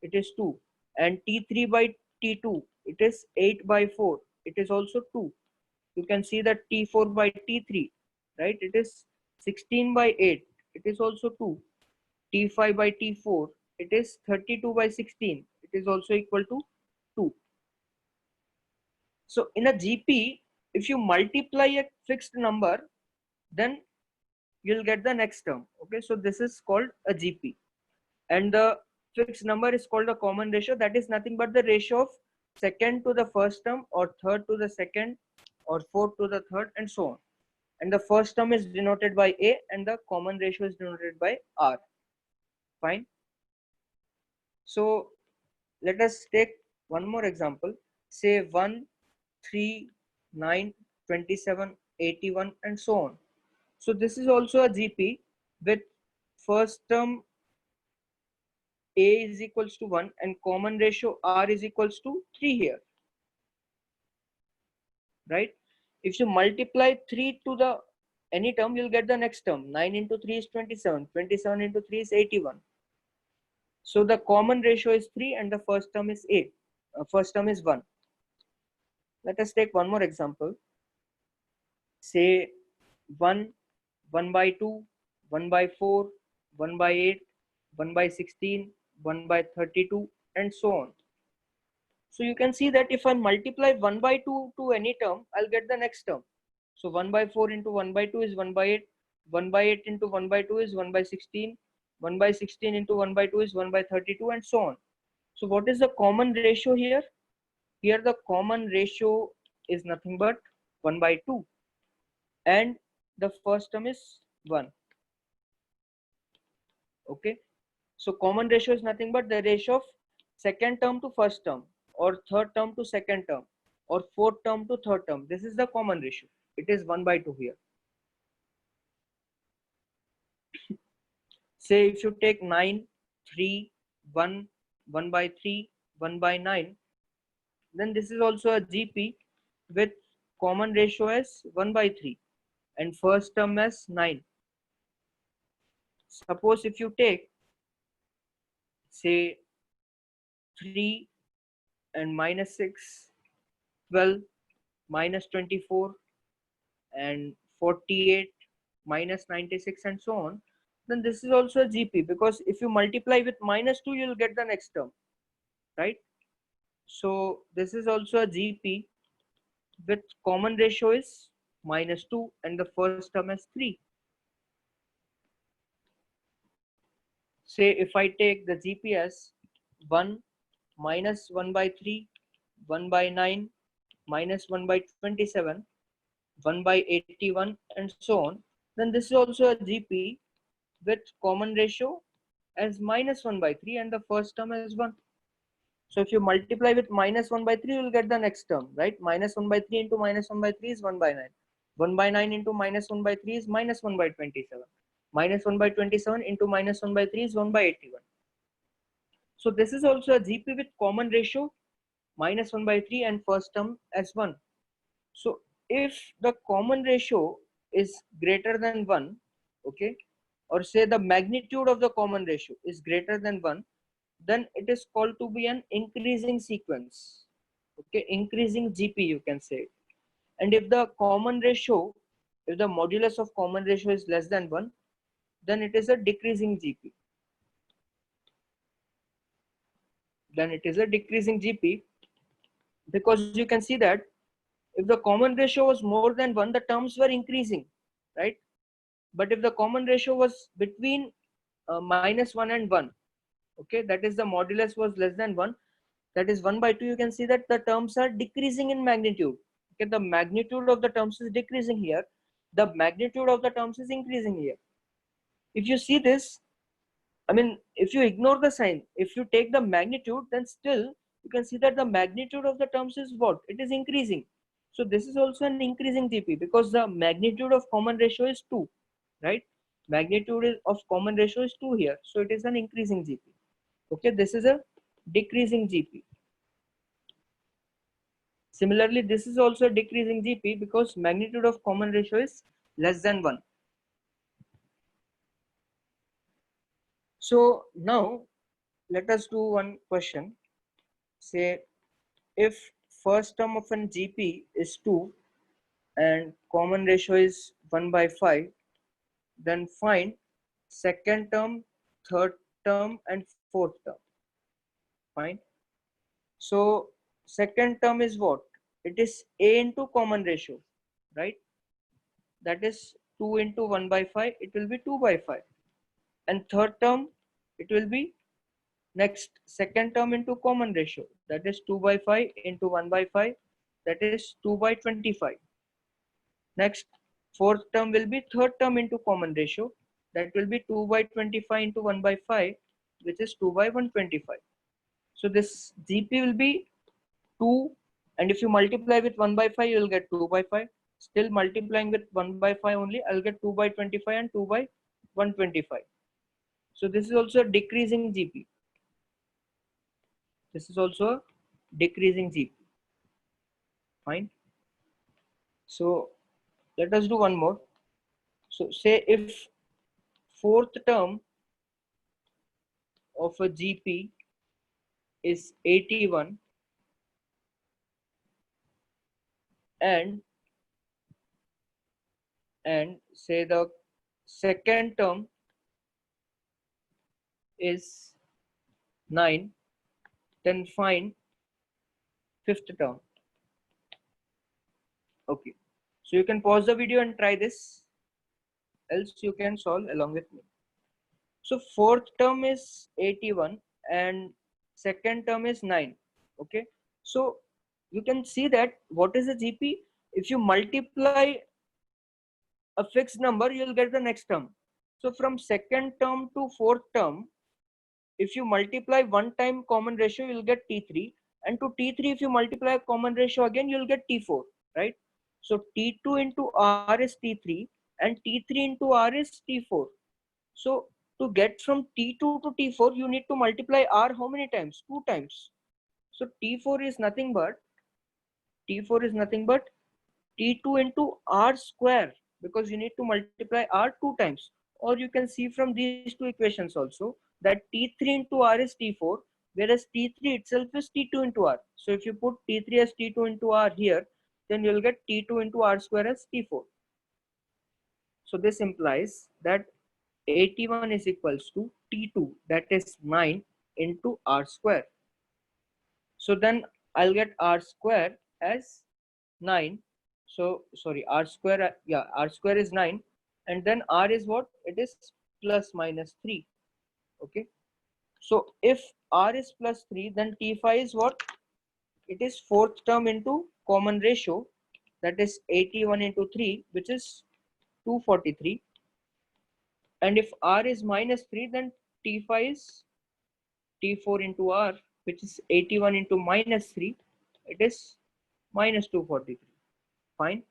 It is 2. And T3 by T2, it is 8 by 4. It is also 2. You can see that T4 by T3, right? It is 16 by 8. It is also 2. T5 by T4, it is 32 by 16. It is also equal to 2. So in a GP, if you multiply a fixed number, then you'll get the next term. Okay, so this is called a GP. And the fixed number is called a common ratio. That is nothing but the ratio of second to the first term, or third to the second, or fourth to the third, and so on. And the first term is denoted by A, and the common ratio is denoted by R. Fine. So let us take one more example. Say 1, 3, 9, 27, 81, and so on. So this is also a GP with first term A is equals to 1 and common ratio R is equals to 3 here, right? If you multiply 3 to the any term, you'll get the next term. 9 into 3 is 27. 27 into 3 is 81. So the common ratio is 3 and the first term is A. First term is 1. Let us take one more example. Say 1, 1 by 2, 1 by 4, 1 by 8, 1 by 16, 1 by 32, and so on. So you can see that if I multiply 1 by 2 to any term, I'll get the next term. So 1 by 4 into 1 by 2 is 1 by 8. 1 by 8 into 1 by 2 is 1 by 16. 1 by 16 into 1 by 2 is 1 by 32, and so on. So what is the common ratio here? Here the common ratio is nothing but 1 by 2, and the first term is 1. Okay, so common ratio is nothing but the ratio of second term to first term, or third term to second term, or fourth term to third term. This is the common ratio. It is 1 by 2 here. Say if you take 9, 3, 1, 1 by 3, 1 by 9, then this is also a GP with common ratio as 1 by 3 and first term as 9. Suppose if you take, say, 3 and minus 6, 12, minus 24, and 48, minus 96, and so on, then this is also a GP, because if you multiply with minus 2, you'll get the next term, right? So this is also a GP with common ratio is minus 2 and the first term is 3. Say if I take the GP as 1 minus 1 by 3, 1 by 9, minus 1 by 27, 1 by 81, and so on, then this is also a GP with common ratio as minus 1 by 3 and the first term as 1. So if you multiply with minus 1 by 3, you will get the next term, right? Minus 1 by 3 into minus 1 by 3 is 1 by 9. 1 by 9 into minus 1 by 3 is minus 1 by 27. Minus 1 by 27 into minus 1 by 3 is 1 by 81. So this is also a GP with common ratio minus 1 by 3 and first term as 1. So if the common ratio is greater than 1, okay, or say the magnitude of the common ratio is greater than 1, then it is called to be an increasing sequence. Okay, increasing GP you can say. And if the common ratio, if the modulus of common ratio is less than 1, then it is a decreasing GP. Then it is a decreasing GP, because you can see that if the common ratio was more than 1, the terms were increasing, right? But if the common ratio was between minus 1 and 1, okay, that is the modulus was less than 1, that is 1 by 2, you can see that the terms are decreasing in magnitude. Okay, the magnitude of the terms is decreasing here, the magnitude of the terms is increasing here. If you see this, I mean, if you ignore the sign, if you take the magnitude, then still you can see that the magnitude of the terms is what? It is increasing. So this is also an increasing GP, because the magnitude of common ratio is 2, right? Magnitude of common ratio is 2 here. So it is an increasing GP. Okay, this is a decreasing GP. Similarly, this is also a decreasing GP, because magnitude of common ratio is less than 1. So now let us do one question. Say if first term of an GP is 2 and common ratio is 1 by 5, then find second term, third term, and fourth term. Fine. So second term is what? It is A into common ratio, right? That is 2 into 1 by 5, it will be 2 by 5. And third term, it will be next second term into common ratio, that is 2 by 5 into 1 by 5, that is 2 by 25. Next fourth term will be third term into common ratio, that will be 2 by 25 into 1 by 5, which is 2 by 125. So this GP will be 2, and if you multiply with 1 by 5, you will get 2 by 5. Still multiplying with 1 by 5 only, I'll get 2 by 25 and 2 by 125. So this is also a decreasing GP. This is also a decreasing GP. Fine. So let us do one more. So say if fourth term of a GP is 81 and say the second term is 9, then find fifth term. Okay, so you can pause the video and try this, else you can solve along with me. So fourth term is 81 and second term is 9. Okay, so you can see that what is the GP? If you multiply a fixed number, you'll get the next term. So from second term to fourth term, if you multiply one time common ratio, you'll get T3, and to T3 if you multiply a common ratio again, you'll get T4, right? So T2 into R is T3 and T3 into R is T4. So to get from T2 to T4, you need to multiply R how many times? 2 times. So T4 is nothing but T2 into R square, because you need to multiply R 2 times. Or you can see from these two equations also that T3 into R is T4, whereas T3 itself is T2 into R. So if you put T3 as T2 into R here, then you'll get T2 into R square as T4. So this implies that 81 is equals to T2, that is 9 into R square. So then I'll get R square as 9. So sorry, R square, yeah, R square is 9, and then R is what? It is plus minus 3. Okay, so if R is plus 3, then T5 is what? It is fourth term into common ratio, that is 81 into 3, which is 243. And if R is minus 3, then T5 is T4 into R, which is 81 into minus 3, it is minus 243. Fine.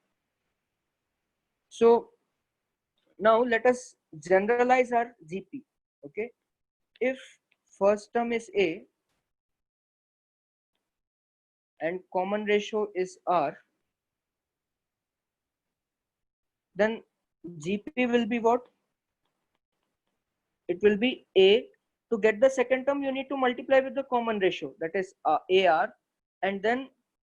So now let us generalize our GP. Okay, if first term is A and common ratio is R, then GP will be what? It will be A. To get the second term, you need to multiply with the common ratio, that is AR, and then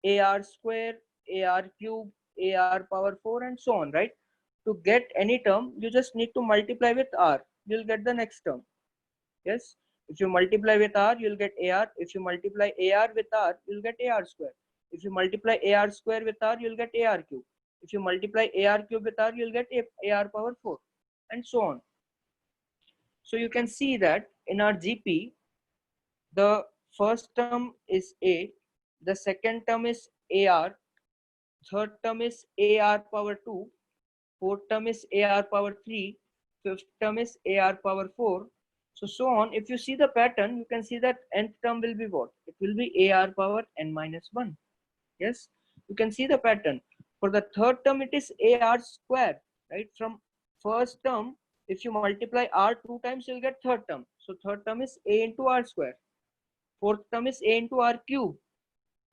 AR square, AR cube, AR power 4, and so on, right? To get any term, you just need to multiply with R. You'll get the next term. Yes, if you multiply with R, you'll get AR. If you multiply AR with R, you'll get AR square. If you multiply AR square with R, you'll get AR cube. If you multiply AR cube with R, you'll get AR power 4, and so on. So you can see that in our GP, the first term is A, the second term is AR, third term is AR power 2, fourth term is AR power 3, fifth term is AR power 4. So on. If you see the pattern, you can see that nth term will be what? It will be AR power n minus 1. Yes, you can see the pattern. For the third term, it is AR square, right? From first term, if you multiply R 2 times, you'll get third term. So third term is A into R square. Fourth term is A into R cube.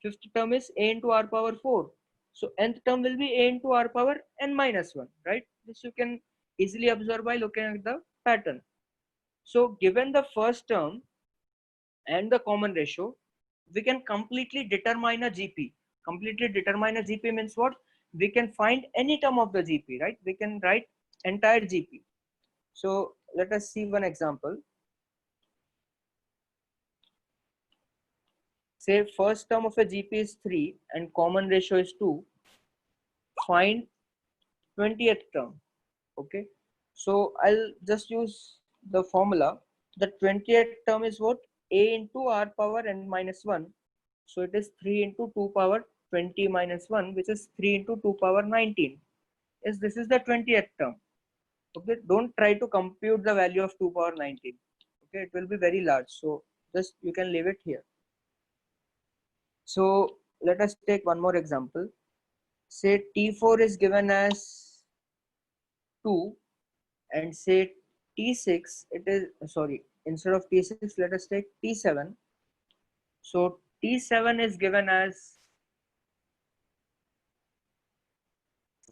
Fifth term is A into R power 4. So nth term will be A into R power n minus 1, right? This you can easily observe by looking at the pattern. So given the first term and the common ratio, we can completely determine a GP. Completely determine a GP means what? We can find any term of the GP, right? We can write entire GP. So let us see one example. Say first term of a GP is 3 and common ratio is 2. Find 20th term. Okay, so I'll just use the formula. The 20th term is what? A into R power n minus 1. So it is 3 into 2 power 20 minus 1, which is 3 into 2 power 19. Yes, this is the 20th term. Okay, don't try to compute the value of 2 power 19. Okay, it will be very large. So just you can leave it here. So let us take one more example. Say T4 is given as 2, and say T6, it is, sorry, instead of T6, let us take T7. So T7 is given as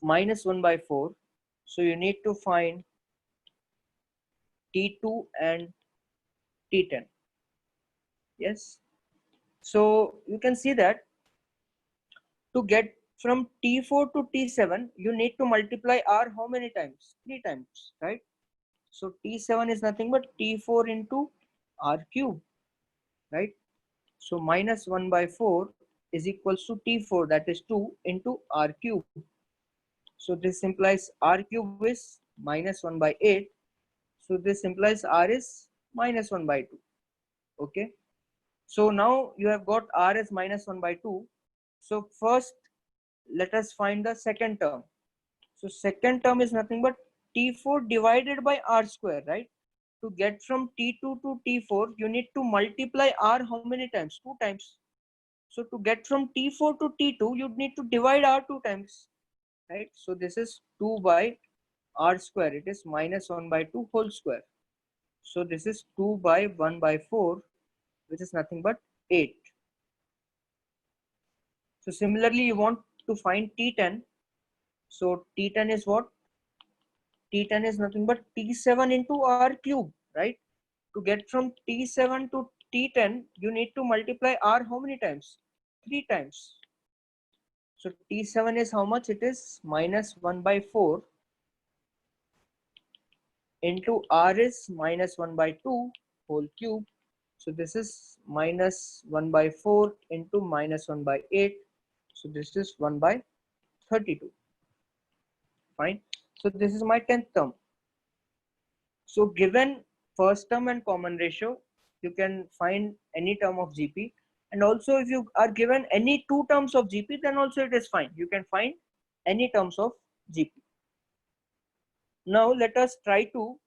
minus 1 by 4. So you need to find T2 and T10. Yes. So you can see that to get from T4 to T7, you need to multiply R how many times? 3 times, right? So T7 is nothing but T4 into R cube, right? So minus 1 by 4 is equals to T4, that is 2 into R cube. So this implies R cube is minus 1 by 8. So this implies R is minus 1 by 2. Okay. So now you have got r as minus 1 by 2. So first let us find the second term. So second term is nothing but T4 divided by r square, right? To get from T2 to T4, you need to multiply r how many times? 2 times. So to get from T4 to T2, you need to divide r 2 times, right? So this is 2 by r square. It is minus 1 by 2 whole square. So this is 2 by 1 by 4, which is nothing but 8. So similarly, you want to find T10. So T10 is what? T10 is nothing but T7 into r cube, right? To get from T7 to T10, you need to multiply r how many times? 3 times. So T7 is how much? It is minus 1 by 4 into r is minus 1 by 2 whole cube. So this is minus 1 by 4 into minus 1 by 8. So this is 1 by 32. Fine. So this is my 10th term. So given first term and common ratio, you can find any term of GP. And also if you are given any two terms of GP, then also it is fine. You can find any terms of GP. Now let us try to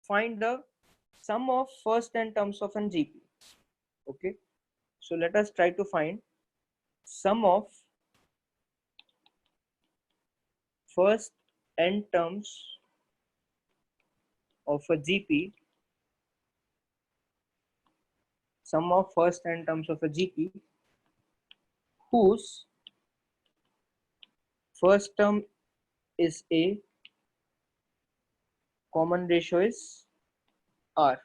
find the sum of first n terms of an GP. Okay. So let us try to find sum of first n terms of a GP, sum of first n terms of a GP whose first term is A, common ratio is R.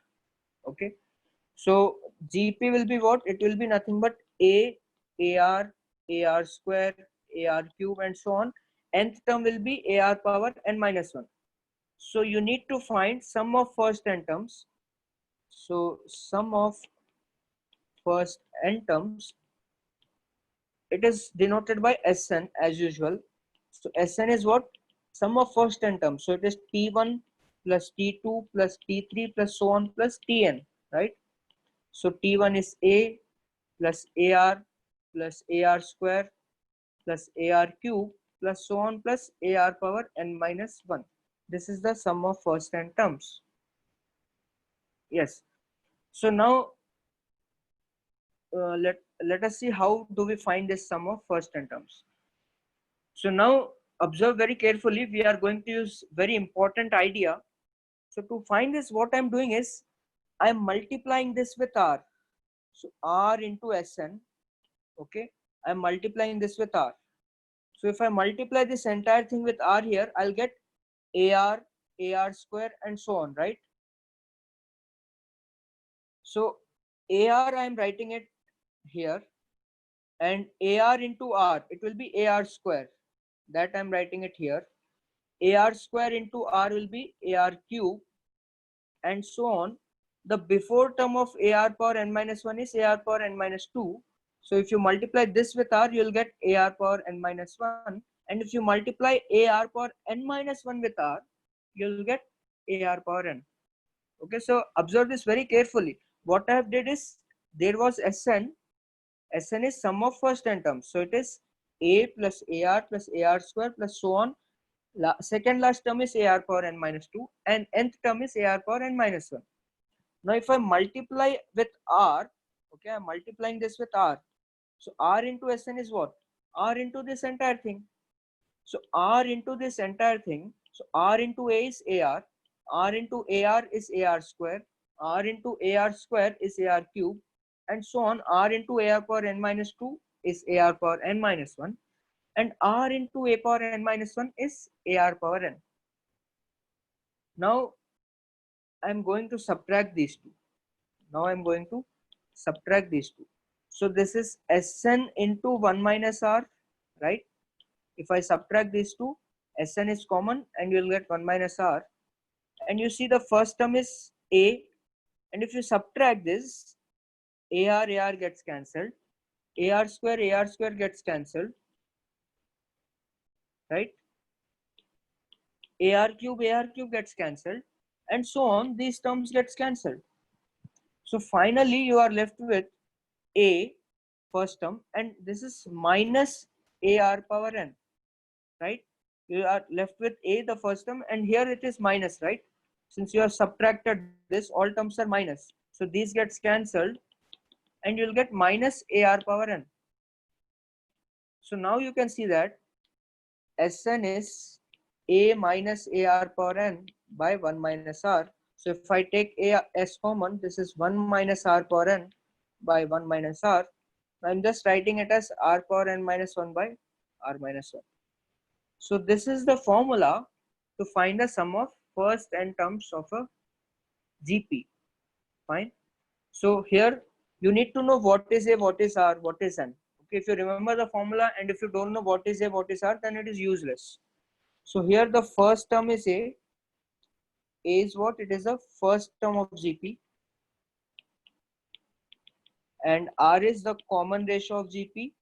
Okay. So GP will be what? It will be nothing but A, AR, AR square, AR cube and so on. Nth term will be AR power n minus 1. So you need to find sum of first n terms. So sum of first n terms, it is denoted by Sn as usual. So Sn is what? Sum of first n terms. So it is T1 plus T2 plus T3 plus so on plus Tn, right? So T1 is A plus AR plus AR square plus AR cube plus so on plus AR power n minus 1. This is the sum of first n terms. Yes. So now let us see how do we find this sum of first n terms. So now observe very carefully. We are going to use very important idea. So to find this, what I'm doing is I'm multiplying this with R. So R into Sn. Okay. I'm multiplying this with R. So if I multiply this entire thing with R here, I'll get AR, AR square and so on, right? So AR, I'm writing it here, and AR into R, it will be AR square. That I'm writing it here. AR square into R will be AR cube and so on. The before term of AR power n minus 1 is AR power n minus 2. So if you multiply this with R, you'll get AR power n minus 1. And if you multiply AR power n minus 1 with R, you'll get AR power n. Okay, so observe this very carefully. What I have did is, there was Sn. Sn is sum of first n terms. So it is A plus AR square plus so on. Second last term is AR power n minus 2 and nth term is AR power n minus 1. Now if I multiply with R, okay, I'm multiplying this with R. So R into Sn is what? R into this entire thing. So R into this entire thing. So R into A is AR. R into AR is AR square. R into AR square is AR cube. And so on. R into AR power n minus 2 is AR power n minus 1. And R into A power n minus 1 is AR power n. Now I'm going to subtract these two. Now I'm going to subtract these two. So this is Sn into 1 minus R, right? If I subtract these two, Sn is common and you'll get 1 minus R. And you see the first term is A. And if you subtract this, AR gets cancelled. AR square gets cancelled, right? AR cube gets cancelled. And so on, these terms gets cancelled. So finally you are left with a first term, and this is minus ar power n, right? You are left with a the first term, and here it is minus, right? Since you have subtracted this, all terms are minus, so these gets cancelled and you'll get minus ar power n. So now you can see that Sn is a minus ar power n by 1 minus r. So if I take a s common, this is 1 minus r power n by 1 minus r. I'm just writing it as r power n minus 1 by r minus 1. So this is the formula to find the sum of first n terms of a GP. Fine. So here you need to know what is a, what is r, what is n. Okay, if you remember the formula and if you don't know what is a, what is r, then it is useless. So here the first term is a is what? It is the first term of GP, and r is the common ratio of GP,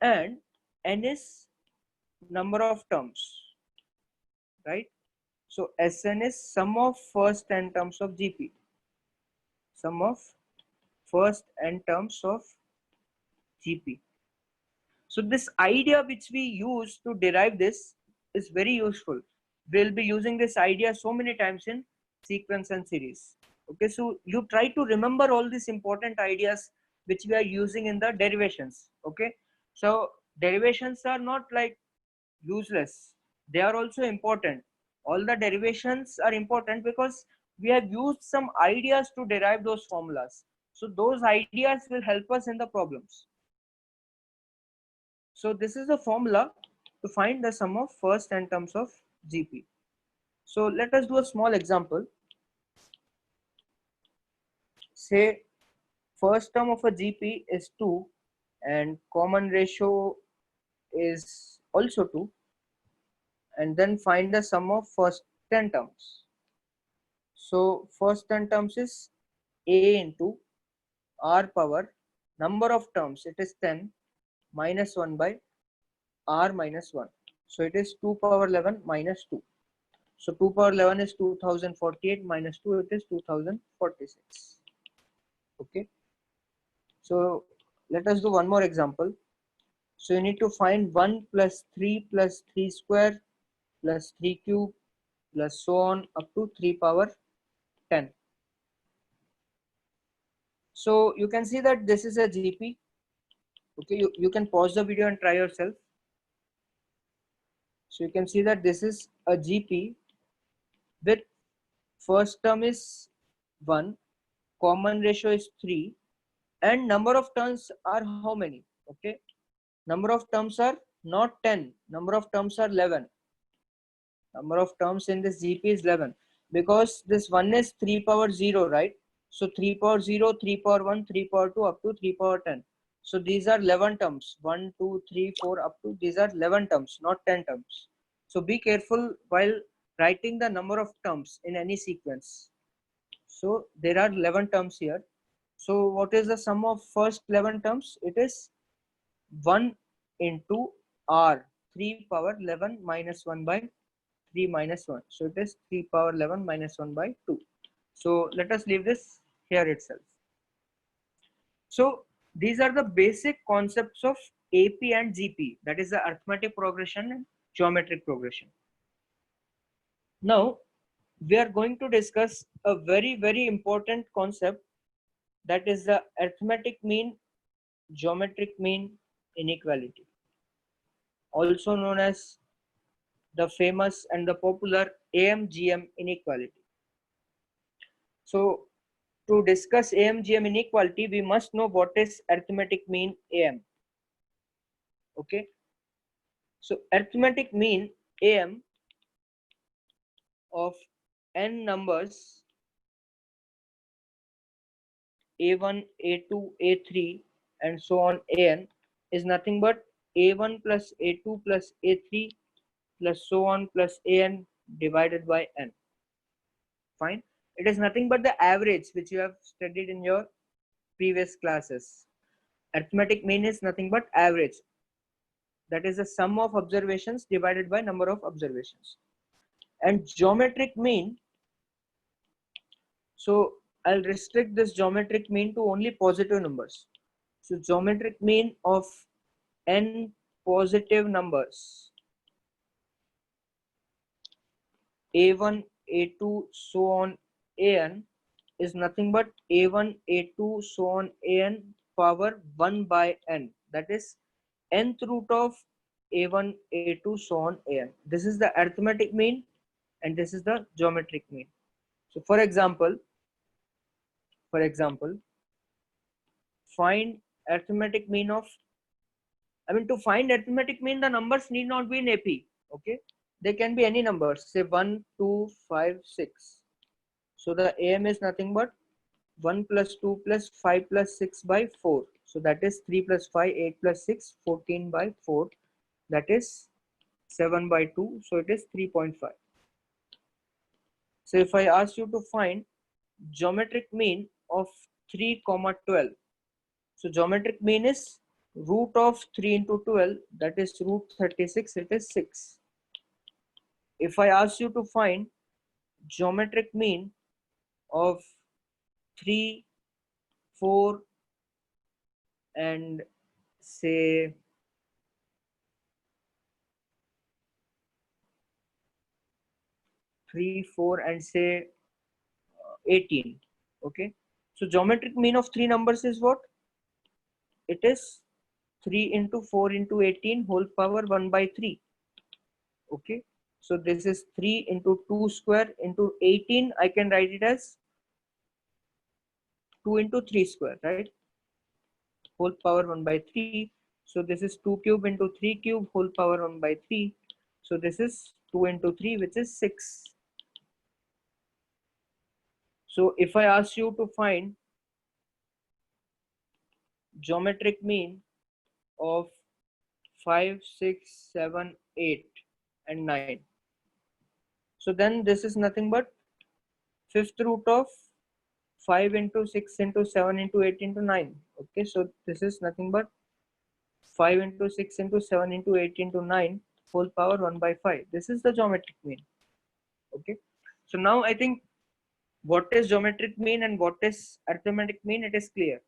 and n is number of terms, right? So Sn is sum of first n terms of GP, sum of first n terms of GP. So this idea which we use to derive this is very useful. We'll be using this idea so many times in sequence and series. Okay, so you try to remember all these important ideas which we are using in the derivations. Okay, so derivations are not like useless, they are also important. All the derivations are important because we have used some ideas to derive those formulas. So those ideas will help us in the problems. So this is the formula to find the sum of first n terms of GP. So let us do a small example. Say first term of a GP is 2 and common ratio is also 2, and then find the sum of first 10 terms. So first 10 terms is a into r power number of terms, it is 10 minus 1 by r minus 1. So it is 2 power 11 minus 2. So 2 power 11 is 2048 minus 2, it is 2046. Okay. So let us do one more example. So you need to find 1 plus 3 plus 3 square plus 3 cube plus so on up to 3 power 10. So you can see that this is a GP. Okay, you can pause the video and try yourself. So you can see that this is a GP with first term is 1, common ratio is 3, and number of terms are how many? Okay, number of terms are not 10, number of terms are 11. Number of terms in this GP is 11 because this 1 is 3 power 0, right? So 3 power 0, 3 power 1, 3 power 2 up to 3 power 10. So these are 11 terms, 1, 2, 3, 4 up to, these are 11 terms, not 10 terms. So be careful while writing the number of terms in any sequence. So there are 11 terms here. So what is the sum of first 11 terms? It is 1 into r, 3 power 11 minus 1 by 3 minus 1. So it is 3 power 11 minus 1 by 2. So let us leave this here itself. So these are the basic concepts of AP and GP, that is the arithmetic progression and geometric progression. Now we are going to discuss a very important concept, that is the arithmetic mean geometric mean inequality, also known as the famous and the popular AMGM inequality. So to discuss AMGM inequality, we must know what is arithmetic mean AM. Okay. So arithmetic mean AM of n numbers A1, A2, A3 and so on AN is nothing but A1 plus A2 plus A3 plus so on plus AN divided by n. Fine. It is nothing but the average which you have studied in your previous classes. Arithmetic mean is nothing but average. That is the sum of observations divided by number of observations. And geometric mean So I'll restrict this geometric mean to only positive numbers. So geometric mean of n positive numbers, a1, a2, so on an, is nothing but a1, a2, so on an power 1 by n. That is nth root of a1, a2, so on an. This is the arithmetic mean and this is the geometric mean. So for example, find arithmetic mean of, to find arithmetic mean, the numbers need not be in AP. Okay, they can be any numbers, say 1, 2, 5, 6. So the AM is nothing but 1 plus 2 plus 5 plus 6 by 4. So that is 3 plus 5, 8 plus 6, 14 by 4. That is 7 by 2. So it is 3.5. So if I ask you to find geometric mean of 3, 12. So geometric mean is root of 3 into 12, that is root 36, it is 6. If I ask you to find geometric mean of 3, 4 and say 3, 4 and say 18. Okay, so geometric mean of three numbers is what? It is 3 into 4 into 18 whole power 1 by 3. Okay, so this is 3 into 2 square into 18. I can write it as 2 into 3 square, right? Whole power 1 by 3. So this is 2 cube into 3 cube whole power 1 by 3. So this is 2 into 3, which is 6. So if I ask you to find geometric mean of 5, 6, 7, 8 and 9. So then this is nothing but fifth root of 5 into 6 into 7 into 8 into 9. Okay, so this is nothing but 5 into 6 into 7 into 8 into 9 whole power 1 by 5. This is the geometric mean. Okay, so now I think what is geometric mean and what is arithmetic mean, it is clear.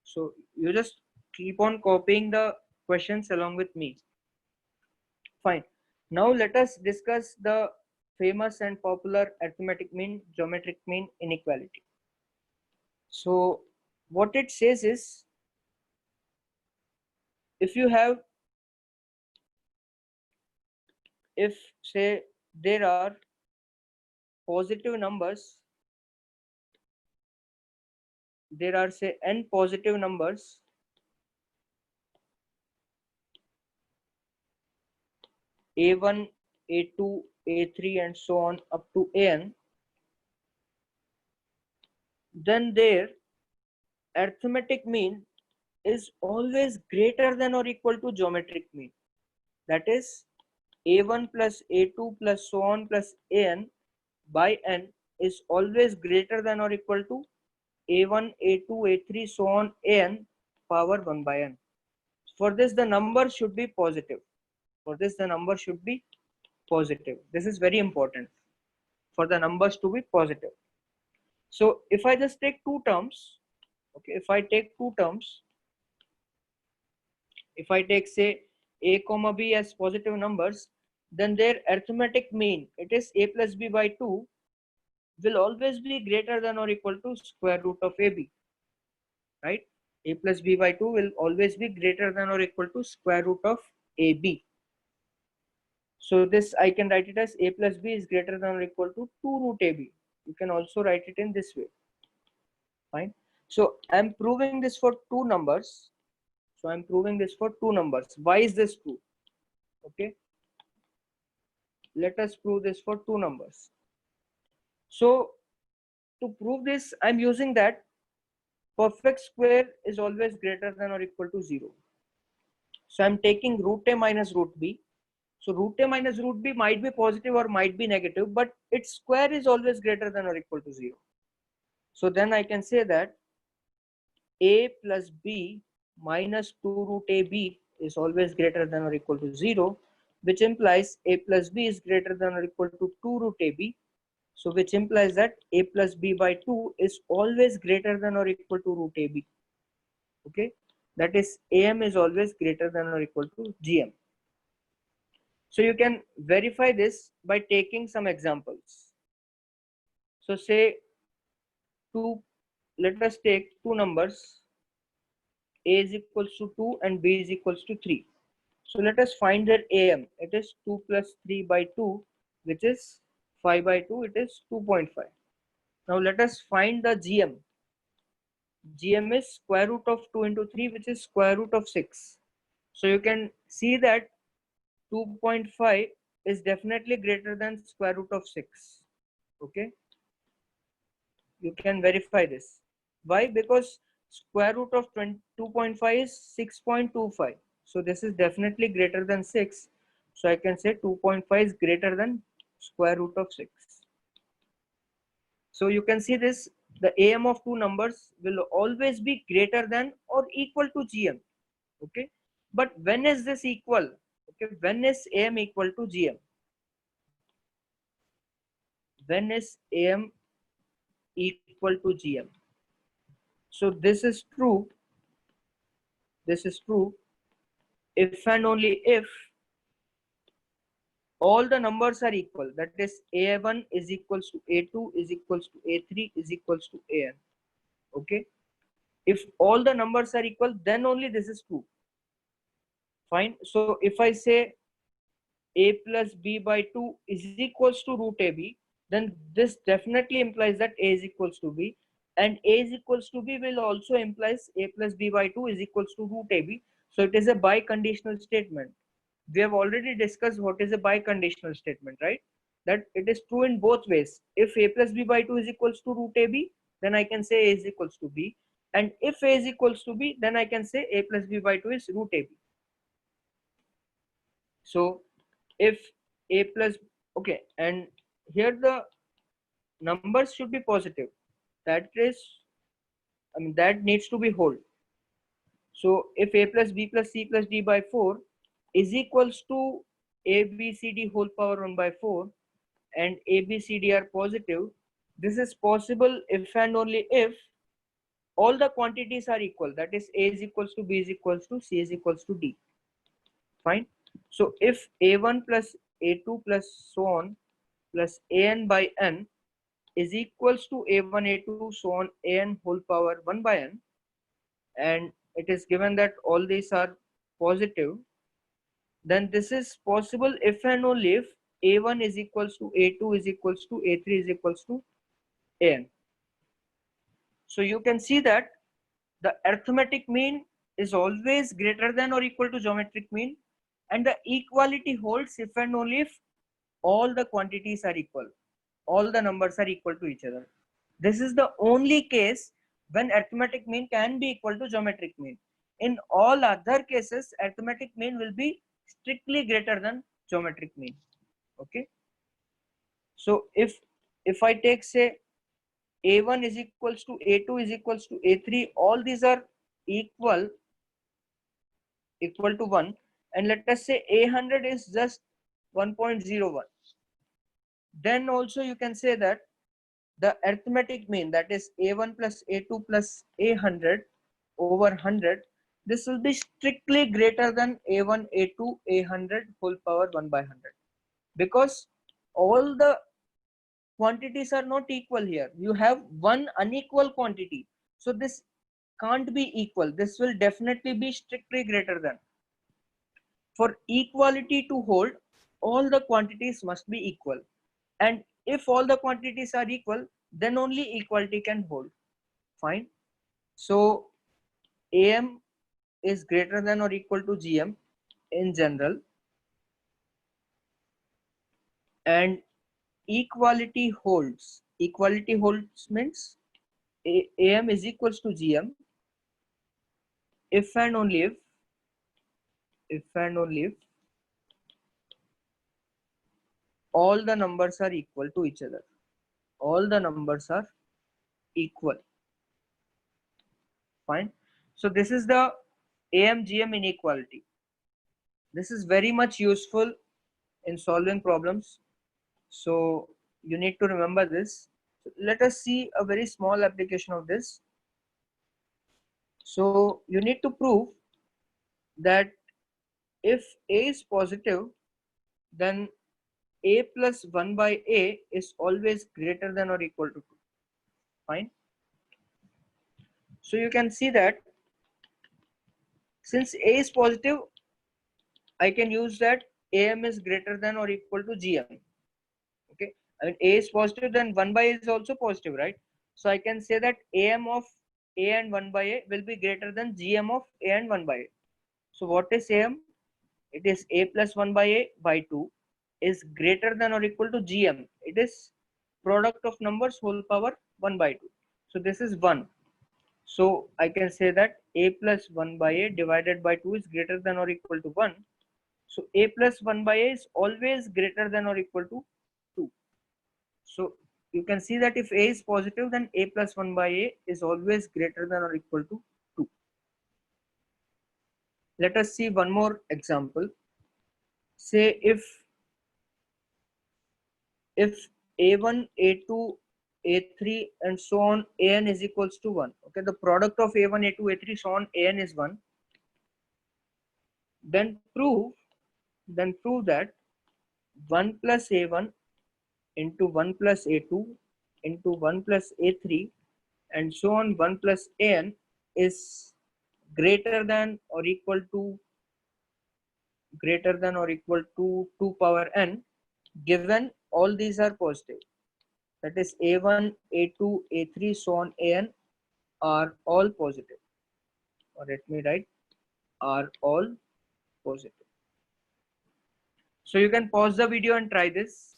So you just keep on copying the questions along with me. Fine. Now let us discuss the famous and popular arithmetic mean, geometric mean inequality. So what it says is, if you have, if say there are positive numbers, there are say n positive numbers, a1, a2, a3 and so on up to an, then their arithmetic mean is always greater than or equal to geometric mean. That is a1 plus a2 plus so on plus an by n is always greater than or equal to a1, a2, a3 so on an power 1 by n. For this the number should be positive. For this the number should be positive. This is very important for the numbers to be positive. So if I just take two terms, okay, if I take two terms, if I take say a comma b as positive numbers, then their arithmetic mean, it is a plus b by 2, will always be greater than or equal to square root of ab, right? A plus b by 2 will always be greater than or equal to square root of ab. So this I can write it as a plus b is greater than or equal to 2 root ab. You can also write it in this way. Fine. So I'm proving this for two numbers. So I'm proving this for two numbers. Why is this true? Okay. Let us prove this for two numbers. So to prove this, I'm using that perfect square is always greater than or equal to 0. So I'm taking root a minus root b. So root a minus root b might be positive or might be negative, but its square is always greater than or equal to 0. So then I can say that a plus b minus 2 root ab is always greater than or equal to 0, which implies a plus b is greater than or equal to 2 root ab, So which implies that a plus b by 2 is always greater than or equal to root ab. Okay, that is am is always greater than or equal to gm. So you can verify this by taking some examples. So say two, let us take two numbers, a is equals to 2 and b is equals to 3. So let us find their am. It is 2 plus 3 by 2, which is 5 by 2, it is 2.5. Now let us find the gm. Gm is square root of 2 into 3, which is square root of 6. So you can see that 2.5 is definitely greater than square root of 6. Okay, you can verify this. Why? Because square root of 2.5 is 6.25. So this is definitely greater than 6. So I can say 2.5 is greater than square root of 6. So you can see this, the am of two numbers will always be greater than or equal to gm. Okay, but when is this equal? Okay, when is am equal to gm? When is am equal to gm? So this is true, this is true if and only if all the numbers are equal. That is a1 is equals to a2 is equals to a3 is equals to an. Okay, if all the numbers are equal, then only this is true. Fine. So if I say a plus b by 2 is equals to root ab, then this definitely implies that a is equals to b, and a is equals to b will also implies a plus b by 2 is equals to root ab. So it is a biconditional statement. We have already discussed what is a biconditional statement, right? That it is true in both ways. If a plus b by 2 is equals to root ab, then I can say a is equals to b, and if a is equals to b, then I can say a plus b by 2 is root ab. So if a plus, okay, and here the numbers should be positive. That is, I mean, that needs to be whole. So if a plus b plus c plus d by 4 is equals to a b c d whole power 1 by 4, and a b c d are positive, this is possible if and only if all the quantities are equal. That is, a is equals to b is equals to c is equals to d. Fine. So if a1 plus a2 plus so on plus an by n is equals to a1 a2 so on an whole power 1 by n, and it is given that all these are positive, then this is possible if and only if a1 is equals to a2 is equals to a3 is equals to an. So you can see that the arithmetic mean is always greater than or equal to geometric mean, and the equality holds if and only if all the quantities are equal, all the numbers are equal to each other. This is the only case when arithmetic mean can be equal to geometric mean. In all other cases, arithmetic mean will be strictly greater than geometric mean. Okay, so if I take say a1 is equals to a2 is equals to a3, all these are equal to 1, and let us say a100 is just 1.01, then also you can say that the arithmetic mean, that is a1 plus a2 plus a100 over 100, this will be strictly greater than a1 a2 a100 whole power 1 by 100, because all the quantities are not equal here. You have one unequal quantity, so this can't be equal. This will definitely be strictly greater than. For equality to hold, all the quantities must be equal, and if all the quantities are equal, then only equality can hold. Fine. So am is greater than or equal to gm in general, and equality holds. Equality holds means am is equals to gm if and only if all the numbers are equal to each other. All the numbers are equal. Fine. So this is the am-gm inequality. This is very much useful in solving problems. So you need to remember this. So let us see a very small application of this. So you need to prove that if A is positive, then A plus 1 by A is always greater than or equal to 2. Fine. So you can see that since A is positive, I can use that AM is greater than or equal to GM. Okay. I mean, A is positive, then 1 by A is also positive, right? So I can say that AM of A and 1 by A will be greater than GM of A and 1 by A. So what is AM? It is A plus 1 by A by 2 is greater than or equal to GM. It is product of numbers whole power 1 by 2. So this is 1. So I can say that A plus 1 by A divided by 2 is greater than or equal to 1. So A plus 1 by A is always greater than or equal to 2. So you can see that if A is positive, then A plus 1 by A is always greater than or equal to 2. Let us see one more example. Say if A1, A2, A3 and so on, An is equals to 1. Okay, the product of A1, A2, A3 so on, An is 1. Then prove that 1 plus A1 into 1 plus A2 into 1 plus A3 and so on 1 plus An is greater than or equal to 2 power n, given all these are positive. That is A1, A2, A3 so on An are all positive, or let me write are all positive. So you can pause the video and try this.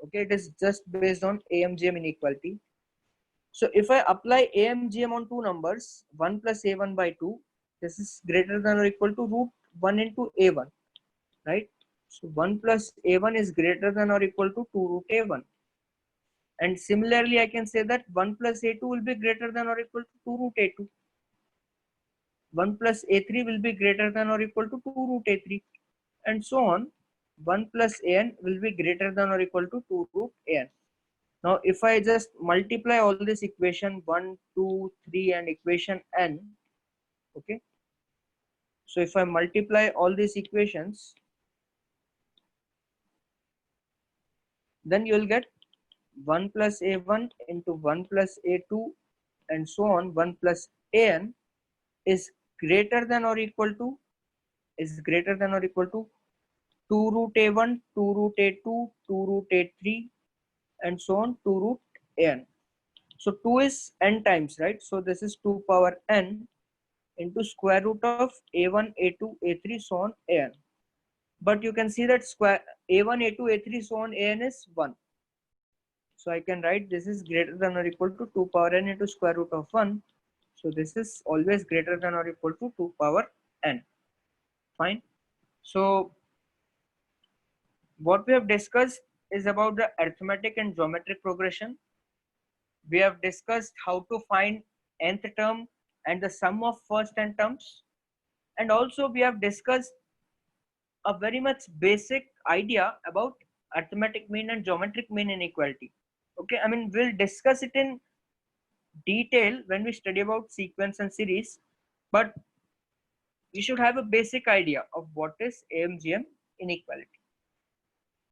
Okay, it is just based on AMGM inequality. So if I apply AMGM on two numbers, 1 plus A1 by 2, this is greater than or equal to root 1 into A1, right? So 1 plus A1 is greater than or equal to 2 root A1. And similarly, I can say that 1 plus A2 will be greater than or equal to 2 root A2. 1 plus A3 will be greater than or equal to 2 root A3. And so on. 1 plus An will be greater than or equal to 2 root An. Now, if I just multiply all this equation 1, 2, 3 and equation n, okay. So if I multiply all these equations, then you will get 1 plus A1 into 1 plus A2 and so on 1 plus An is greater than or equal to 2 root A1, 2 root A2, 2 root A3 and so on 2 root An. So 2 is n times, right? So this is 2 power n into square root of A1, A2, A3 so on An. But you can see that square A1, A2, A3 so on An is 1. So I can write this is greater than or equal to 2 power n into square root of 1. So this is always greater than or equal to 2 power n. Fine. So what we have discussed is about the arithmetic and geometric progression. We have discussed how to find nth term and the sum of first n terms. And also we have discussed a very much basic idea about arithmetic mean and geometric mean inequality. Okay, I mean, we'll discuss it in detail when we study about sequence and series, but you should have a basic idea of what is AMGM inequality.